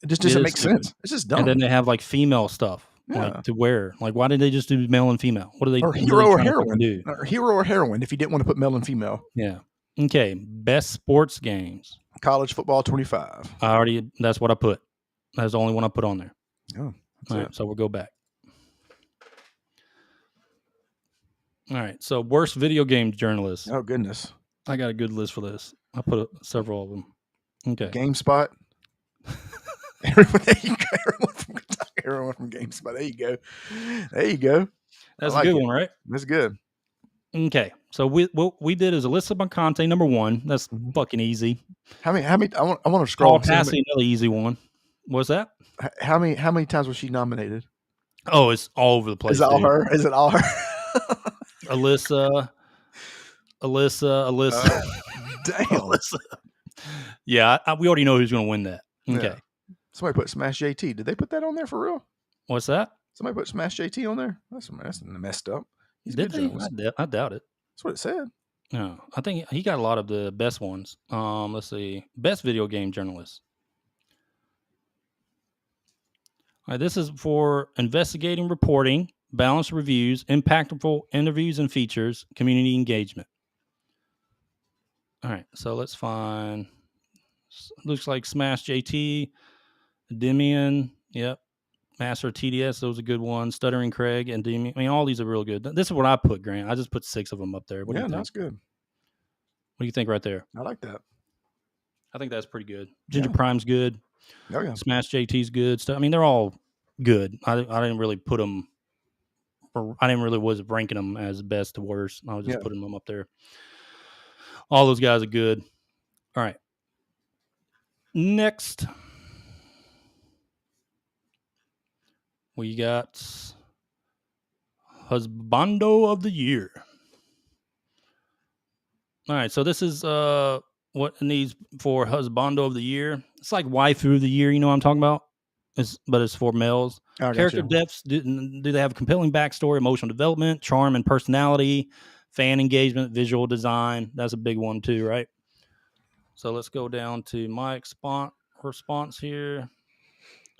B: it just
A: It
B: doesn't
A: is
B: make
A: stupid.
B: sense. It's just
A: And then
B: dumb.
A: they have like female stuff like
B: Yeah.
A: to wear. Like, why did they just do male and female? What are they
B: Or
A: really
B: hero or
A: trying to fucking
B: heroine.
A: do?
B: Or hero or heroine if you didn't want to put male and female.
A: Yeah. Okay. Best sports games.
B: College football 25.
A: That's what I put. That's the only one I put on there.
B: Oh,
A: All right. So we'll go back. All right. So worst video game journalist.
B: Oh, goodness.
A: I got a good list for this. I put several of them. Okay.
B: GameSpot. Everyone from GameSpot. There you go. There you go.
A: That's a good one, right?
B: That's good.
A: Okay. So what we did is Alyssa Bacante, number 1. That's fucking easy.
B: How many? I want to scroll.
A: Paul Passy, another easy one. What's that?
B: How many times was she nominated?
A: Oh, it's all over the place.
B: Is it all her? Is it all her?
A: Alyssa.
B: Damn.
A: Alyssa. Yeah, we already know who's going to win that. Okay.
B: Yeah. Somebody put Smash JT. Did they put that on there for real?
A: What's that?
B: Somebody put Smash JT on there? That's messed up. He's
A: Did
B: good.
A: they? I doubt it.
B: That's what it said.
A: No, I think he got a lot of the best ones. Let's see. Best video game journalist. All right, this is for investigating reporting, balanced reviews, impactful interviews and features, community engagement. All right, so let's find. Looks like Smash JT, Demian, yep. Master TDS, those are good ones. Stuttering Craig and Demian. I mean, all these are real good. This is what I put, Grant. I just put 6 of them up there. What do you think?
B: That's good.
A: What do you think right there?
B: I like that.
A: I think that's pretty good. Ginger Prime's good.
B: Oh, yeah.
A: Smash JT's good. I mean, they're all good. I didn't really put them. I didn't really was ranking them as best to worst. I was just putting them up there. All those guys are good. All right. Next, we got Husbando of the Year. All right, so this is what it needs for Husbando of the Year. It's like Waifu of the Year, you know what I'm talking about? But it's for males. Character depths, do they have compelling backstory, emotional development, charm and personality, fan engagement, visual design? That's a big one too, right? So let's go down to my response here.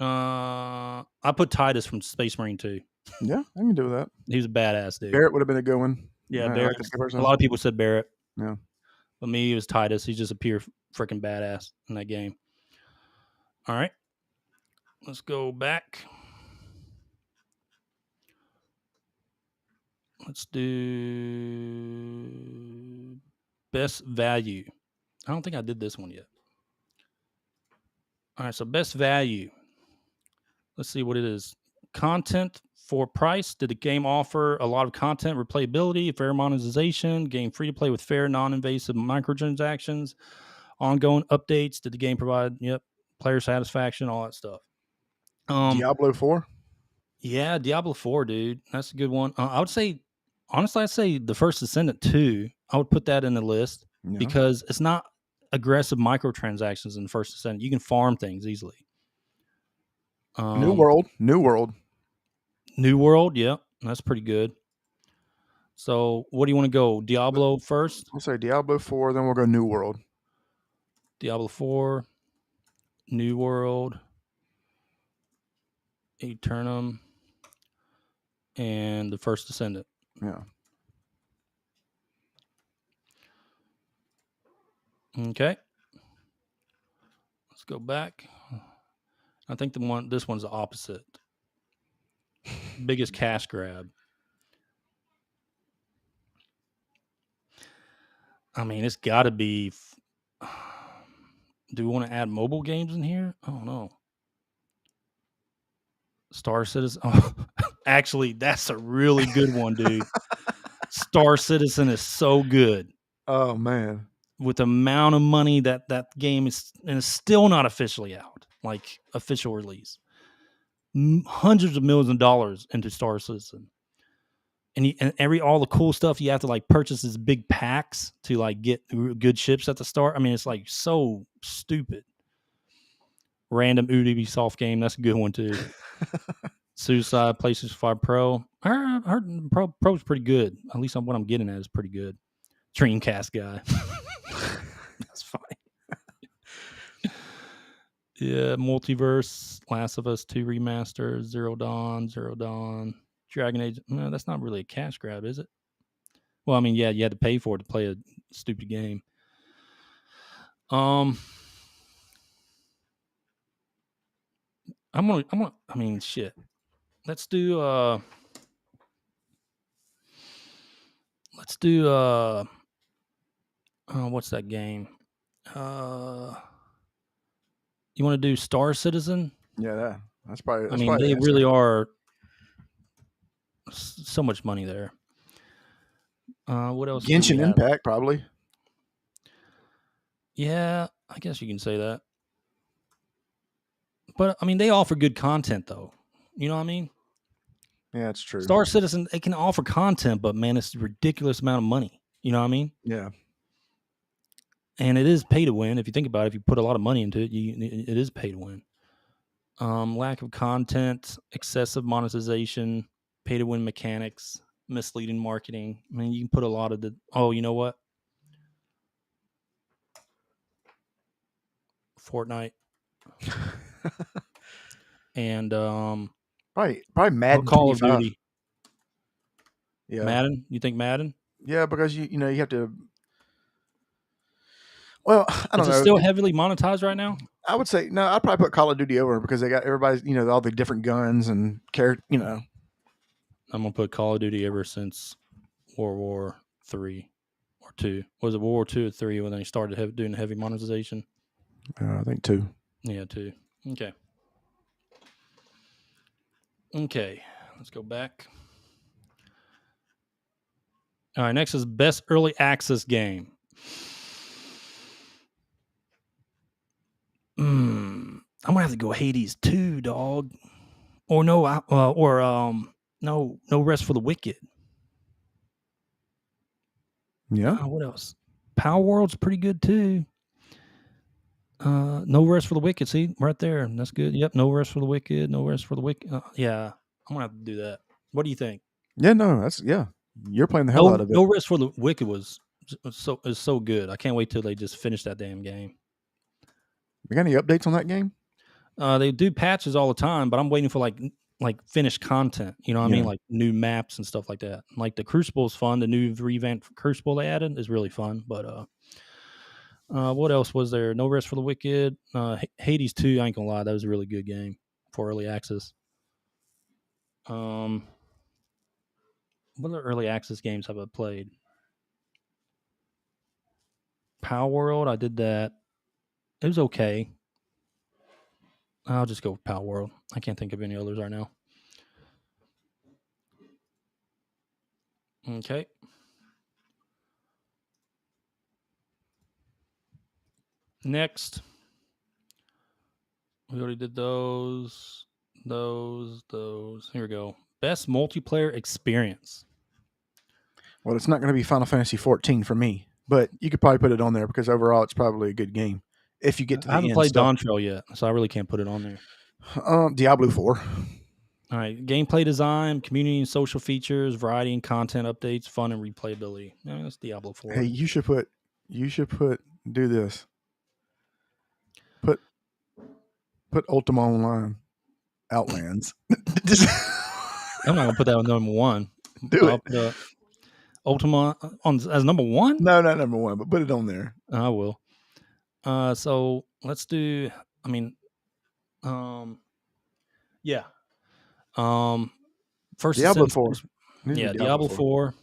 A: I put Titus from Space Marine 2.
B: Yeah, I can do that.
A: He was a badass dude.
B: Barrett would have been a good one.
A: Yeah, Barrett. A lot of people said Barrett.
B: Yeah.
A: But me, it was Titus. He's just a pure freaking badass in that game. All right. Let's go back. Let's do best value. I don't think I did this one yet. All right, so best value. Let's see what it is. Content for price. Did the game offer a lot of content, replayability, fair monetization, game free to play with fair, non-invasive microtransactions, ongoing updates? Did the game provide, player satisfaction, all that stuff?
B: Diablo 4?
A: Yeah, Diablo 4, dude. That's a good one. I would say, honestly, I'd say the first Descendant 2, I would put that in the list because it's not aggressive microtransactions in the first Descendant. You can farm things easily.
B: New World.
A: Yeah, that's pretty good. So what do you want to go? Diablo first?
B: We'll say Diablo 4, then we'll go New World.
A: Diablo 4, New World, Eternum, and the first Descendant.
B: Yeah.
A: Okay. Let's go back. I think this one's the opposite. Biggest cash grab. I mean, it's got to be. Do we want to add mobile games in here? I don't know. Star Citizen. Oh, actually, that's a really good one, dude. Star Citizen is so good.
B: Oh, man.
A: With the amount of money that game is, and it's still not officially out, like official release. hundreds of millions of dollars into Star Citizen. And all the cool stuff you have to like purchase these big packs to like get good ships at the start. I mean, it's like so stupid. Random Ubisoft game, that's a good one too. Suicide PlayStation 5 Pro. I heard Pro's pretty good. At least what I'm getting at is pretty good. Dreamcast guy. That's fine. Yeah, Multiverse, Last of Us 2 Remaster, Zero Dawn, Dragon Age. No, that's not really a cash grab, is it? Well, I mean, yeah, you had to pay for it to play a stupid game. I'm gonna. I mean, shit. Let's do. What's that game? You want to do Star Citizen?
B: Yeah, that's probably.
A: I mean, they really are so much money there. What else?
B: Genshin Impact, probably.
A: Yeah, I guess you can say that. But I mean, they offer good content, though. You know what I mean?
B: Yeah, it's true.
A: Star Citizen, they can offer content, but man, it's a ridiculous amount of money. You know what I mean?
B: Yeah.
A: And it is pay to win. If you think about it, if you put a lot of money into it, it is pay to win. Lack of content, excessive monetization, pay to win mechanics, misleading marketing. I mean, you can put a lot of the. Oh, you know what? Fortnite. And
B: probably Madden
A: Call
B: 25.
A: of Duty.
B: Yeah.
A: Madden? You think Madden?
B: Yeah, because you have to. Well, I don't know.
A: Is it still heavily monetized right now?
B: I would say no. I'd probably put Call of Duty over because they got everybody's, all the different guns and
A: I'm gonna put Call of Duty ever since World War III or II. Was it World War II or III when they started doing heavy monetization?
B: I think 2.
A: Yeah, 2. Okay. Okay, let's go back. All right, next is best early access game. I'm gonna have to go Hades 2, dog. Or no Rest for the Wicked.
B: Yeah.
A: What else? Power World's pretty good too. No Rest for the Wicked. See, right there. That's good. Yep. No Rest for the Wicked. No Rest for the Wicked. Yeah, I'm gonna have to do that. What do you think?
B: Yeah. No. You're playing the hell out of it.
A: No Rest for the Wicked is so good. I can't wait till they just finish that damn game.
B: You got any updates on that game?
A: They do patches all the time, but I'm waiting for like finished content. You know what I mean? Like new maps and stuff like that. Like the Crucible is fun. The new revamped Crucible they added is really fun. But what else was there? No Rest for the Wicked. Hades 2, I ain't gonna lie, that was a really good game for early access. What other early access games have I played? Power World, I did that. It was okay. I'll just go with Power World. I can't think of any others right now. Okay. Next. We already did those. Here we go. Best multiplayer experience.
B: Well, it's not going to be Final Fantasy 14 for me, but you could probably put it on there because overall it's probably a good game. If you get to the end. I
A: haven't played Dawn Trail yet, so I really can't put it on there.
B: Diablo 4.
A: All right. Gameplay design, community and social features, variety and content updates, fun and replayability. That's Diablo 4.
B: Hey, you should do this. Put Ultima Online. Outlands.
A: I'm not gonna put that on number 1.
B: Do it.
A: Ultima as number 1?
B: No, not number 1, but put it on there.
A: I will. So let's do. I mean, yeah. First
B: Diablo 4.
A: Yeah, Diablo 4.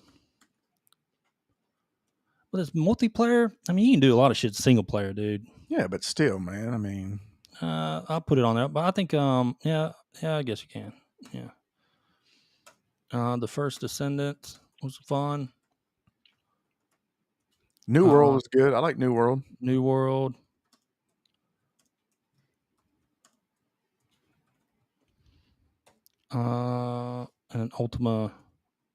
A: But it's multiplayer. I mean, you can do a lot of shit single player, dude.
B: Yeah, but still, man. I mean,
A: I'll put it on there. But I think, yeah, I guess you can. Yeah. The first Descendant was fun.
B: New World was good. I like New World.
A: New World. And Ultima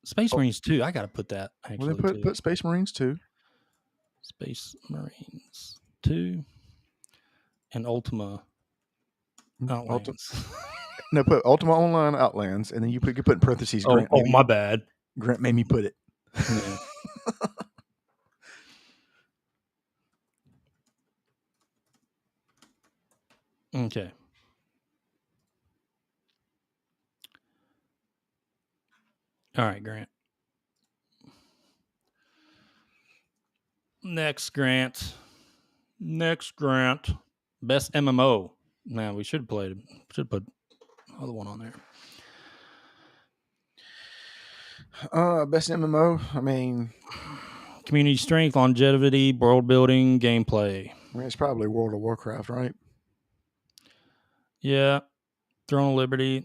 A: Space Marines 2. I got to put that
B: Well,
A: actually
B: they
A: too.
B: put Space Marines 2.
A: Space Marines 2 and Ultima Outlands.
B: No, put Ultima Online Outlands, and then you put in parentheses.
A: oh, my bad.
B: Grant made me put it.
A: Yeah. Okay. All right, Grant. Next, Grant. Best MMO. Man, we should put another one on there.
B: Best MMO. I mean,
A: community strength, longevity, world building, gameplay.
B: It's probably World of Warcraft, right?
A: Yeah. Throne of Liberty.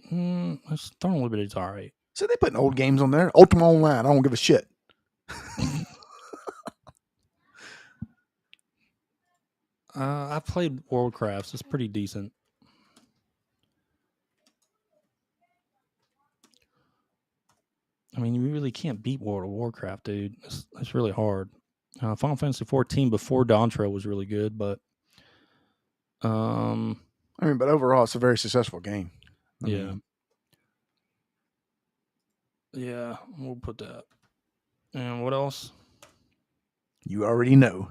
A: Throne of Liberty's all right.
B: So they putting old games on there. Ultima Online. I don't give a shit.
A: I played Worldcrafts. It's pretty decent. I mean, you really can't beat World of Warcraft, dude. It's really hard. Final Fantasy 14 before Dawntrail was really good, but
B: but overall, it's a very successful game.
A: Yeah, we'll put that. And what else?
B: You already know.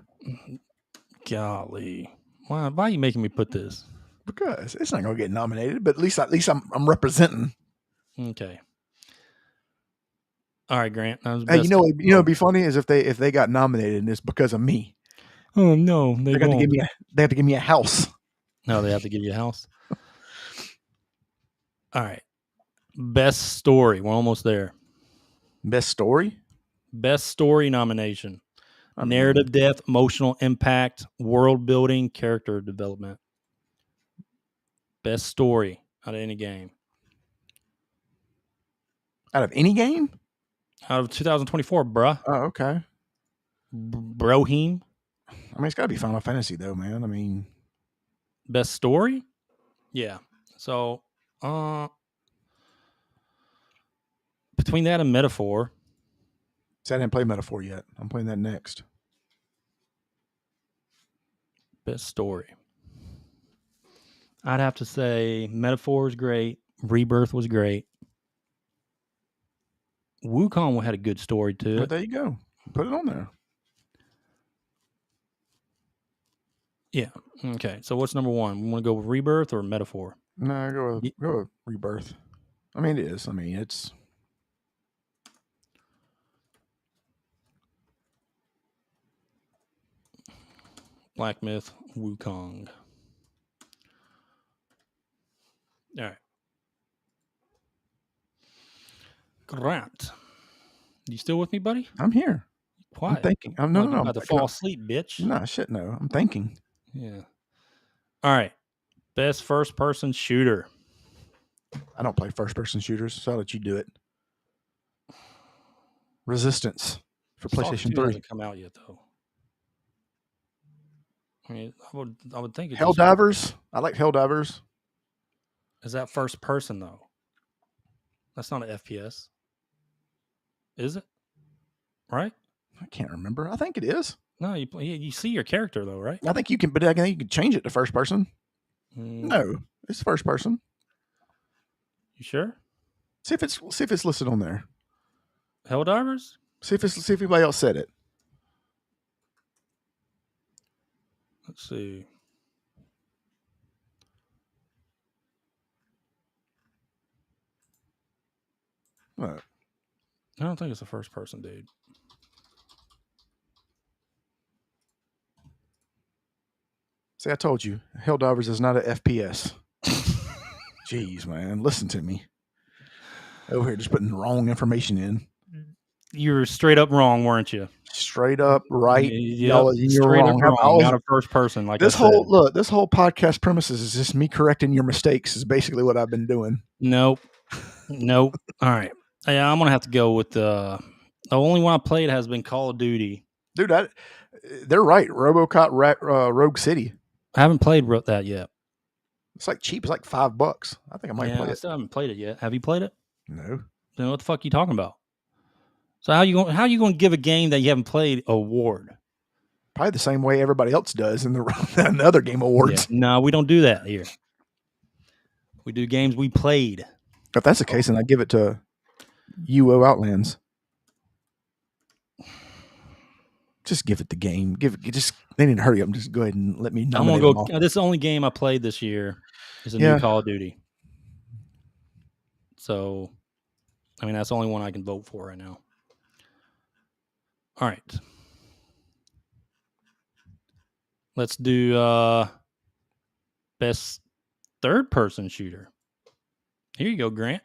A: Golly, why are you making me put this?
B: Because it's not going to get nominated, but at least I'm representing.
A: Okay. All right, Grant.
B: Hey, it'd be funny is if they got nominated and it's because of me.
A: Oh no,
B: they have to give me a house.
A: No, they have to give you a house. All right. Best story. We're almost there.
B: Best story?
A: Best story nomination. Narrative depth, emotional impact, world building, character development. Best story out of any game.
B: Out of any game?
A: Out of 2024, bruh.
B: Oh, okay.
A: Brohim.
B: I mean, it's got to be Final Fantasy, though, man. I mean,
A: best story? Yeah. So, between that and Metaphor.
B: See, I didn't play Metaphor yet. I'm playing that next.
A: Best story. I'd have to say Metaphor was great. Rebirth was great. Wukong had a good story to it.
B: But there you go. Put it on there.
A: Yeah. Okay. So what's number one? We want to go with Rebirth or Metaphor?
B: No, go with Rebirth. I mean, it is. I mean, it's.
A: Black Myth, Wukong. All right. Grant. You still with me, buddy?
B: I'm here.
A: Quiet.
B: I'm thinking. I'm
A: about to fall asleep, bitch.
B: No, shit, no. I'm thinking.
A: Yeah. All right. Best first-person shooter.
B: I don't play first-person shooters, so I'll let you do it. Resistance for PlayStation 3
A: hasn't come out yet, though. I mean, I would think it's
B: Helldivers. I like Helldivers.
A: Is that first person though? That's not an FPS. Is it? Right?
B: I can't remember. I think it is.
A: No, you see your character though, right?
B: I think you can, but I think you can change it to first person. No, it's first person.
A: You sure?
B: See if it's listed on there.
A: Helldivers?
B: See if anybody else said it.
A: Let's see.
B: What?
A: I don't think it's a first person, dude.
B: See, I told you, Helldivers is not an FPS. Jeez, man, listen to me. Over here, just putting the wrong information in.
A: You were straight up wrong, weren't you?
B: Straight up right.
A: You're wrong. Not a first person. Like
B: this whole podcast premises is just me correcting your mistakes. Is basically what I've been doing.
A: Nope. All right. Yeah, I'm gonna have to go with the only one I played has been Call of Duty.
B: Dude, they're right. RoboCop Rogue City.
A: I haven't played that yet.
B: It's like cheap. It's like $5. I think I might play
A: I
B: it.
A: still haven't played it yet. Have you played it?
B: No.
A: Then what the fuck are you talking about? So how you going to give a game that you haven't played an award?
B: Probably the same way everybody else does in the other game awards.
A: Yeah. No, we don't do that here. We do games we played.
B: If that's the case, then I give it to UO Outlands. Just give it the game. They need to hurry up and just go ahead and let me nominate them all.
A: This is the only game I played this year is a new Call of Duty. So, I mean, that's the only one I can vote for right now. All right. Let's do best third-person shooter. Here you go, Grant.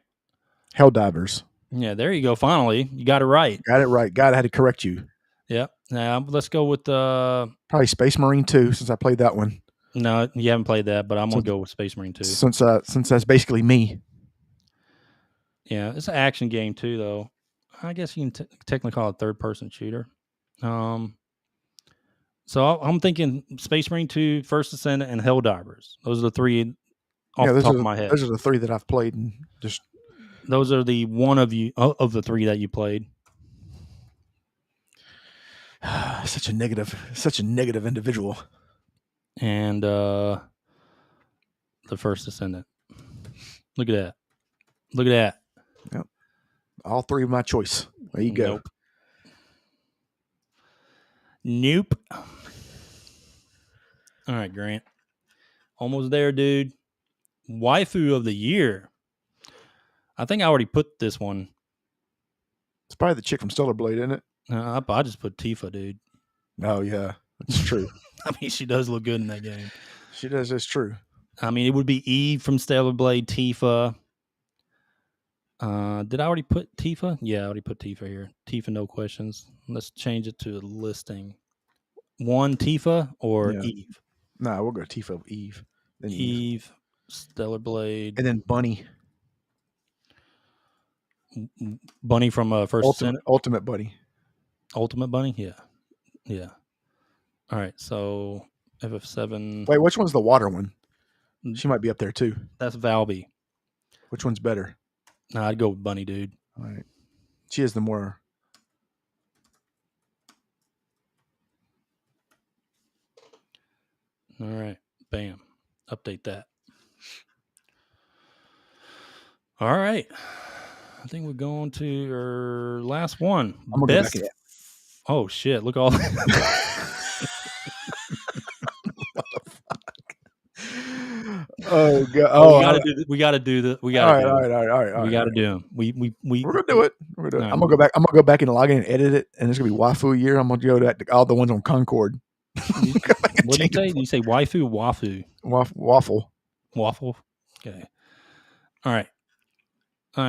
B: Helldivers.
A: Yeah, there you go. Finally, you got it right.
B: Got it right. God, I had to correct you.
A: Yeah. Now let's go with
B: probably Space Marine 2 since I played that one.
A: No, you haven't played that, but I'm gonna go with Space Marine 2
B: since that's basically me.
A: Yeah, it's an action game too, though. I guess you can technically call it a third-person shooter. So I'm thinking Space Marine 2, First Descendant, and Helldivers. Those are the three off the top of my head.
B: Those are the three that I've played, and just
A: those are the one of the three that you played.
B: such a negative individual.
A: And the First Descendant. Look at that.
B: Yep. All three of my choice. There you go.
A: Nope. All right, Grant. Almost there, dude. Waifu of the year. I think I already put this one.
B: It's probably the chick from Stellar Blade, isn't it?
A: I just put Tifa, dude.
B: Oh, yeah. That's true.
A: I mean, she does look good in that game.
B: She does. That's true.
A: I mean, it would be Eve from Stellar Blade, Tifa. Did I already put Tifa? Yeah, I already put Tifa here. Tifa, no questions. Let's change it to a listing. One, Tifa or Eve?
B: Nah, we'll go Tifa, Eve.
A: Then Eve, Stellar Blade.
B: And then Bunny.
A: Bunny from First Descendant?
B: Ultimate Bunny.
A: Ultimate Bunny? Yeah. All right, so FF7.
B: Wait, which one's the water one? She might be up there too.
A: That's Valby.
B: Which one's better?
A: Nah, I'd go with Bunny, dude.
B: All right. She is the more.
A: All right. Bam. Update that. All right. I think we're going to our last one.
B: I'm gonna
A: Best. Oh shit! Look all.
B: What the fuck? Oh god! Oh,
A: we got to do the. We got.
B: All right.
A: We got to do them.
B: We're gonna do it. I'm gonna go back. I'm gonna go back and log in and edit it, and it's gonna be Waifu year. I'm gonna go to all the ones on Concord.
A: What did you say? Did you say waifu or wafu?
B: Waffle.
A: Waffle. Okay. All right.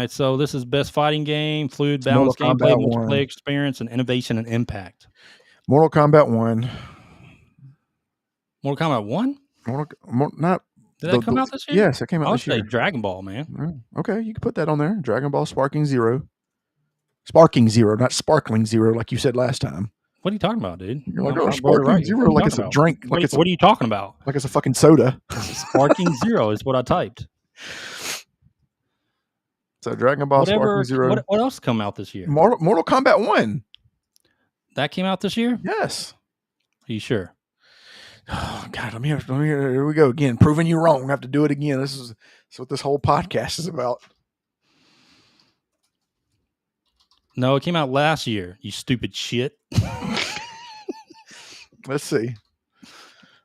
A: So this is best fighting game, fluid, balanced gameplay, multiplayer experience, and innovation and impact.
B: Mortal Kombat 1.
A: Mortal Kombat 1? Did that come out this year?
B: Yes, it came out this year.
A: I'll say Dragon Ball, man.
B: Okay, you can put that on there. Dragon Ball Sparking Zero. Sparking Zero, not Sparkling Zero like you said last time.
A: What are you talking about, dude?
B: You're like, Sparking Zero like it's a drink.
A: What are you talking about?
B: Like it's a fucking soda.
A: Sparking Zero is what I typed.
B: So Dragon Ball Sparking Zero.
A: What else come out this year?
B: Mortal Kombat 1. That
A: came out this year?
B: Yes.
A: Are you sure?
B: Oh God, here we go again. Proving you wrong. I have to do it again. That's what this whole podcast is about.
A: No, it came out last year, you stupid shit.
B: Let's see.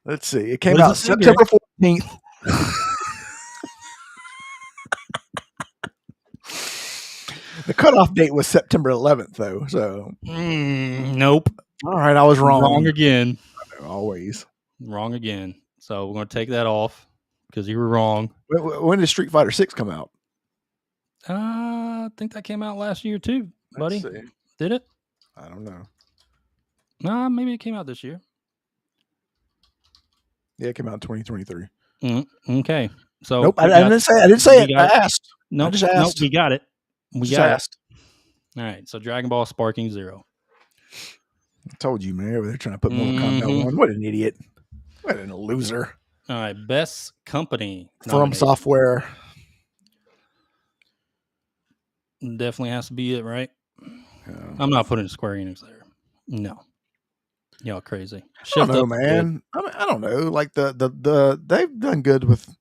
B: It came out September 14th. The cutoff date was September 11th, though. So
A: nope.
B: All right, I was wrong.
A: Wrong again.
B: Always
A: wrong again. So we're going to take that off because you were wrong.
B: When did Street Fighter 6 come out?
A: I think that came out last year too, buddy. Did it?
B: I don't know.
A: No, maybe it came out this year.
B: Yeah, it came out in 2023.
A: Okay. So
B: nope, I didn't say it. I asked.
A: Nope,
B: I just asked.
A: Nope, we got it.
B: We got asked.
A: All right. So Dragon Ball Sparking Zero.
B: I told you, man. They're trying to put Mortal Kombat 1. What an idiot. What a loser.
A: All right, best company nomination.
B: FromSoftware.
A: Definitely has to be it, right?
B: Yeah.
A: I'm not putting Square Enix there. No. Y'all crazy.
B: I don't
A: Shift
B: know,
A: Up is good.
B: man. I don't know. Like the they've done good with.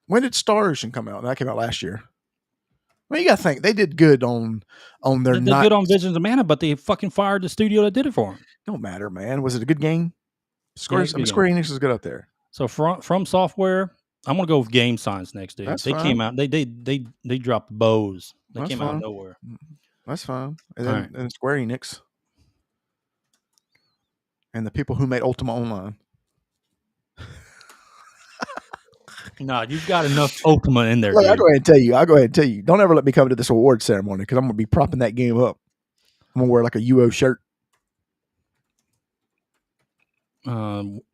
B: When did Star Ocean come out? That came out last year. I mean, you got to think they did good on their
A: They did
B: not.
A: good on Visions of Mana, but they fucking fired the studio that did it for them.
B: Don't matter, man. Was it a good game?
A: Yeah, it's a good
B: Square
A: game.
B: Enix is good up there.
A: So from Software, I'm gonna go with Game Science next, dude.
B: That's
A: They came
B: fine.
A: out. They dropped bows. They
B: That's
A: came out of
B: fine.
A: nowhere.
B: That's fine. And
A: All
B: then
A: right.
B: and Square Enix and the people who made Ultima Online.
A: Nah, you've got enough Ultima in there,
B: Look, I'll
A: dude.
B: go ahead and tell you. I'll go ahead and tell you. Don't ever let me come to this award ceremony because I'm gonna be propping that game up. I'm gonna wear like a UO shirt.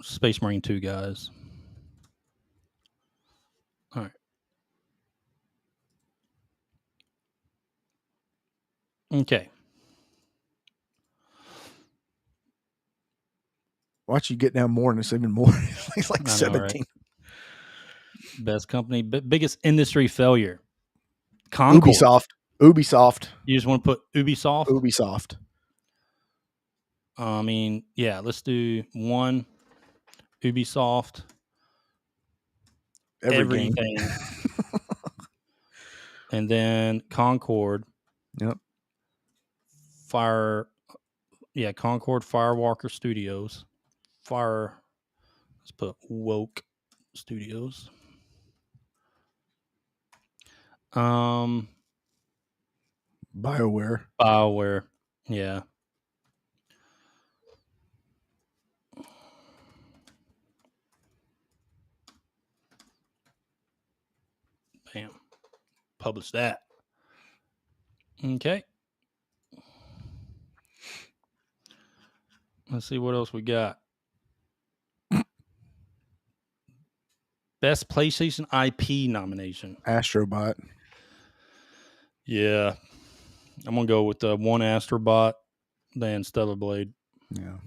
A: Space Marine 2 guys. All right. Okay.
B: Watch you get down more and it's even more. It's like
A: I know,
B: 17.
A: right? Best company, biggest industry failure. Concord.
B: Ubisoft.
A: You just want to put Ubisoft?
B: Ubisoft.
A: I mean, yeah, let's do one Ubisoft.
B: Everything.
A: And then Concord.
B: Yep.
A: Concord Firewalker Studios. Let's put Woke Studios. BioWare. Yeah. Bam. Publish that. Okay. Let's see what else we got. Best PlayStation IP nomination.
B: Astrobot.
A: Yeah. I'm going to go with one Astrobot, then Stellar Blade.
B: Yeah.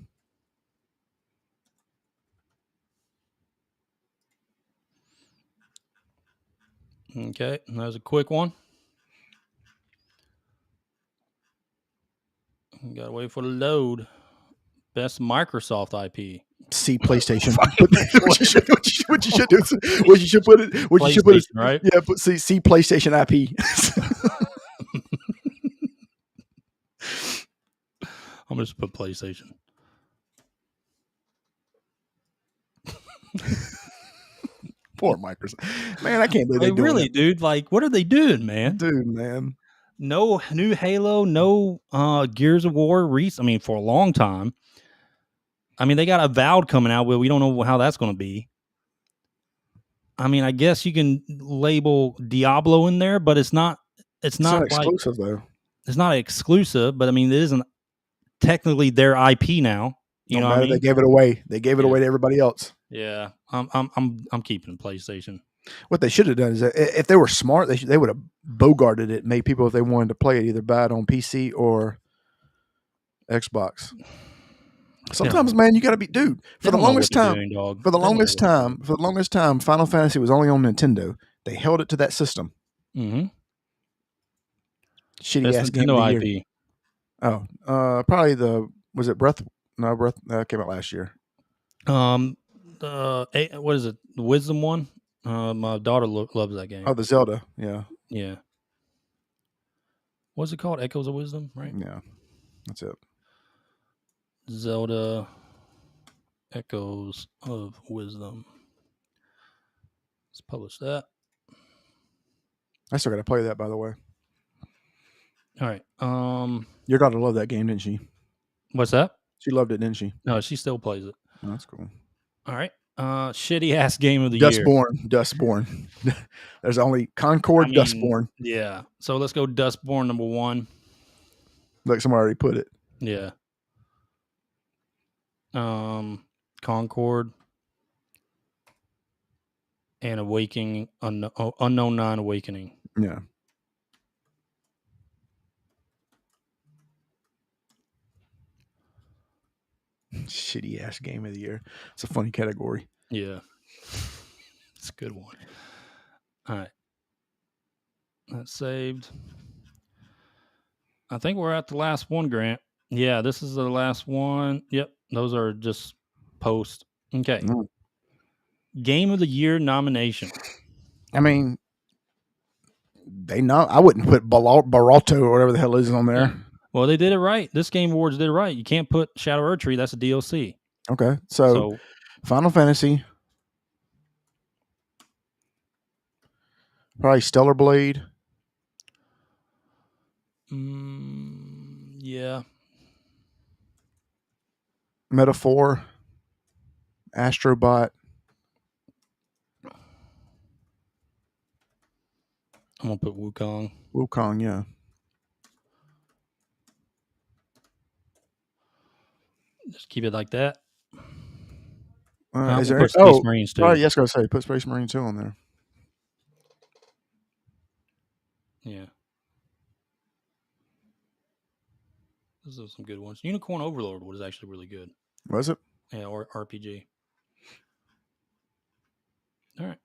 A: Okay. And that was a quick one. Got to wait for the load. Best Microsoft IP.
B: See PlayStation. What you should do. What you should put it. What you should put it.
A: Right?
B: Yeah. See PlayStation IP.
A: I'm going to just put PlayStation.
B: Poor Microsoft. Man, I can't believe
A: They
B: they
A: really,
B: that.
A: dude. Like, what are they doing, man?
B: Dude, man.
A: No new Halo, no Gears of War. For a long time. I mean, they got Avowed coming out, but we don't know how that's going to be. I mean, I guess you can label Diablo in there, but it's not like,
B: exclusive though.
A: It's not exclusive, but I mean, it isn't technically their IP now. You know what I mean?
B: They gave it away. They gave it away to everybody else.
A: Yeah, I'm keeping PlayStation.
B: What they should have done is, if they were smart, they would have bogarted it, made people, if they wanted to play it, either buy it on PC or Xbox. Sometimes, man, you got to be, dude. For the longest time, Final Fantasy was only on Nintendo. They held it to that system.
A: Mm-hmm.
B: Shitty ass game of the year.
A: IP.
B: Oh, probably was it Breath? No, Breath came out last year.
A: What is it? The Wisdom one. My daughter loves that game.
B: Oh, the Zelda. Yeah.
A: Yeah. What's it called? Echoes of Wisdom, right?
B: Yeah, that's it.
A: Zelda Echoes of Wisdom. Let's publish that.
B: I still got to play that, by the way.
A: All right.
B: Your daughter loved that game, didn't she?
A: What's that?
B: She loved it, didn't she?
A: No, she still plays it.
B: Oh, that's cool.
A: All right. Shitty ass game of the year.
B: Dustborn. There's only Concord, Dustborn.
A: Yeah. So let's go Dustborn number 1.
B: Like somebody already put it.
A: Yeah. Concord and Awakening, Unknown 9 Awakening.
B: Yeah. Shitty ass game of the year. It's a funny category.
A: Yeah. It's a good one. All right. That's saved. I think we're at the last one, Grant. Yeah, this is the last one. Yep. Those are just posts. Okay.
B: Mm.
A: Game of the Year nomination.
B: I mean, I wouldn't put Barato or whatever the hell is on there.
A: Yeah. Well, they did it right. This Game Awards did it right. You can't put Shadow Erdtree. That's a DLC.
B: Okay. So Final Fantasy. Probably Stellar Blade.
A: Yeah.
B: Metaphor. Astrobot.
A: I'm going to put Wukong.
B: Wukong, yeah.
A: Just keep it like that.
B: Is there
A: put Space Marines too.
B: Yes, I was going to say, put Space Marine 2 on there.
A: Yeah. Those are some good ones. Unicorn Overlord was actually really good.
B: Was it?
A: Yeah, or RPG. All right.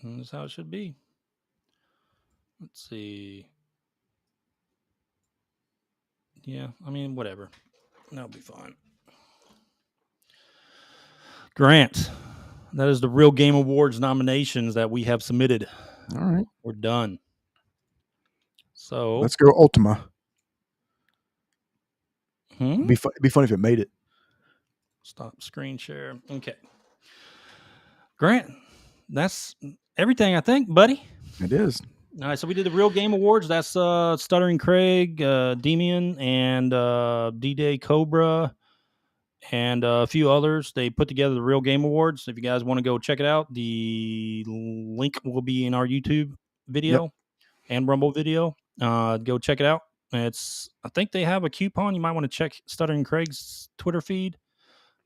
A: And that's how it should be. Let's see. Yeah, I mean, whatever. That'll be fine. Grant, that is the Real Game Awards nominations that we have submitted.
B: All right.
A: We're done. So
B: let's go Ultima.
A: It'd
B: be funny if it made it.
A: Stop screen share. Okay. Grant, that's everything, I think, buddy.
B: It is.
A: All right, so we did the Real Game Awards. That's Stuttering Craig, Demian, and D-Day Cobra, and a few others. They put together the Real Game Awards. If you guys want to go check it out, the link will be in our YouTube video and Rumble video. Go check it out. I think they have a coupon. You might want to check Stuttering Craig's Twitter feed.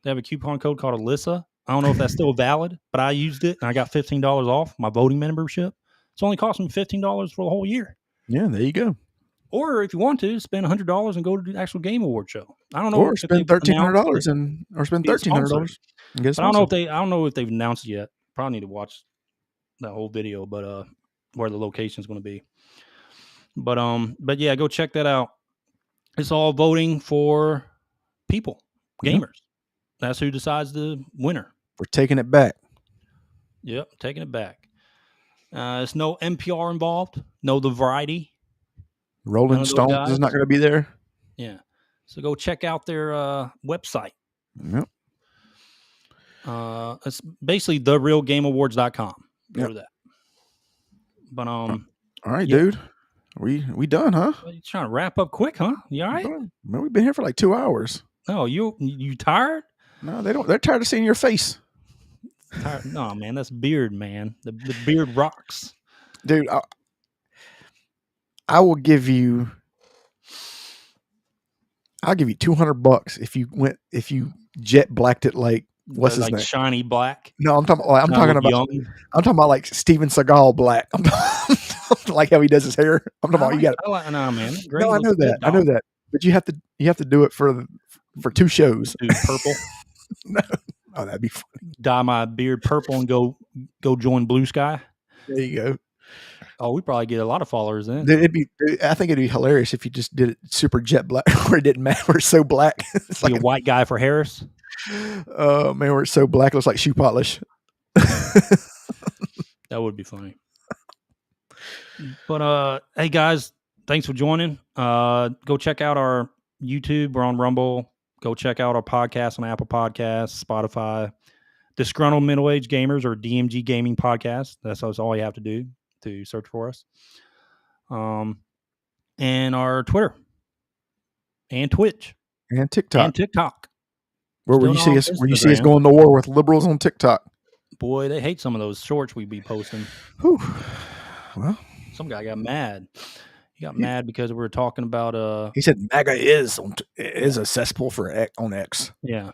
A: They have a coupon code called Alyssa. I don't know if that's still valid, but I used it and I got $15 off my voting membership. It's only cost me $15 for the whole year.
B: Yeah, there you go.
A: Or if you want to, spend $100 and go to the actual Game Award show. I don't know.
B: Or spend $1,300 or spend $1,300.
A: But I don't know if I don't know if they've announced it yet. Probably need to watch that whole video, but where the location is going to be. But yeah, go check that out. It's all voting for people, gamers. That's who decides the winner.
B: We're taking it back.
A: Yep, taking it back. There's no NPR involved. No The Variety.
B: Rolling Stones is not going to be there.
A: Yeah. So go check out their website.
B: Yep.
A: It's basically therealgameawards.com. Go to that. But
B: all right, dude. We done, huh?
A: You trying to wrap up quick, huh? You all right?
B: Man, we've been here for like 2 hours.
A: No, you tired?
B: No, they don't. They're tired of seeing your face.
A: Tired? No, man, that's beard, man. The beard rocks,
B: dude. I will give you. I'll give you $200 if you jet blacked it like what's his name?
A: Shiny black.
B: No, I'm talking about like Steven Seagal black. I'm like how he does his hair. I'm talking about you got.
A: No, man.
B: No, I know that. I know that. But you have to do it for 2 shows.
A: Dude, purple.
B: No. Oh, that'd be funny.
A: Dye my beard purple and go join Blue Sky.
B: There you go.
A: Oh, we probably get a lot of followers then.
B: I think it'd be hilarious if you just did it super jet black, where it didn't matter. We're so black.
A: It's like a white guy for Harris.
B: Oh man, we're so black. It looks like shoe polish.
A: That would be funny. But hey guys, thanks for joining. Go check out our YouTube. We're on Rumble. Go check out our podcast on Apple Podcasts, Spotify. Disgruntled Middle Age Gamers or DMG Gaming Podcast. That's all you have to do to search for us. And our Twitter and Twitch
B: and TikTok.
A: Where
B: you see us going to war with liberals on TikTok.
A: Boy, they hate some of those shorts we be posting.
B: Whew. Well,
A: some guy got mad. He got mad because we were talking about
B: he said MAGA is a cesspool on X.
A: Yeah.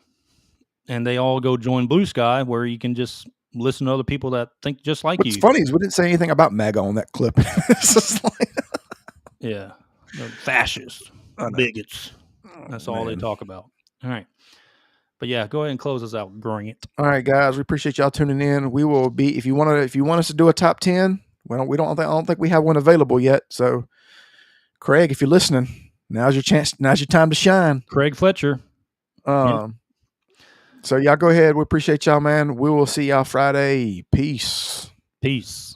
A: And they all go join Blue Sky, where you can just listen to other people that think just like you.
B: What's funny is we didn't say anything about MAGA on that clip. It's just like
A: yeah. They're fascists, bigots. That's all they talk about. All right. But yeah, go ahead and close us out, Grant.
B: All right, guys, we appreciate y'all tuning in. We will be if you want us to do a top 10. Well, I don't think we have one available yet. So, Craig, if you're listening, now's your chance. Now's your time to shine.
A: Craig Fletcher.
B: So y'all go ahead. We appreciate y'all, man. We will see y'all Friday. Peace.
A: Peace.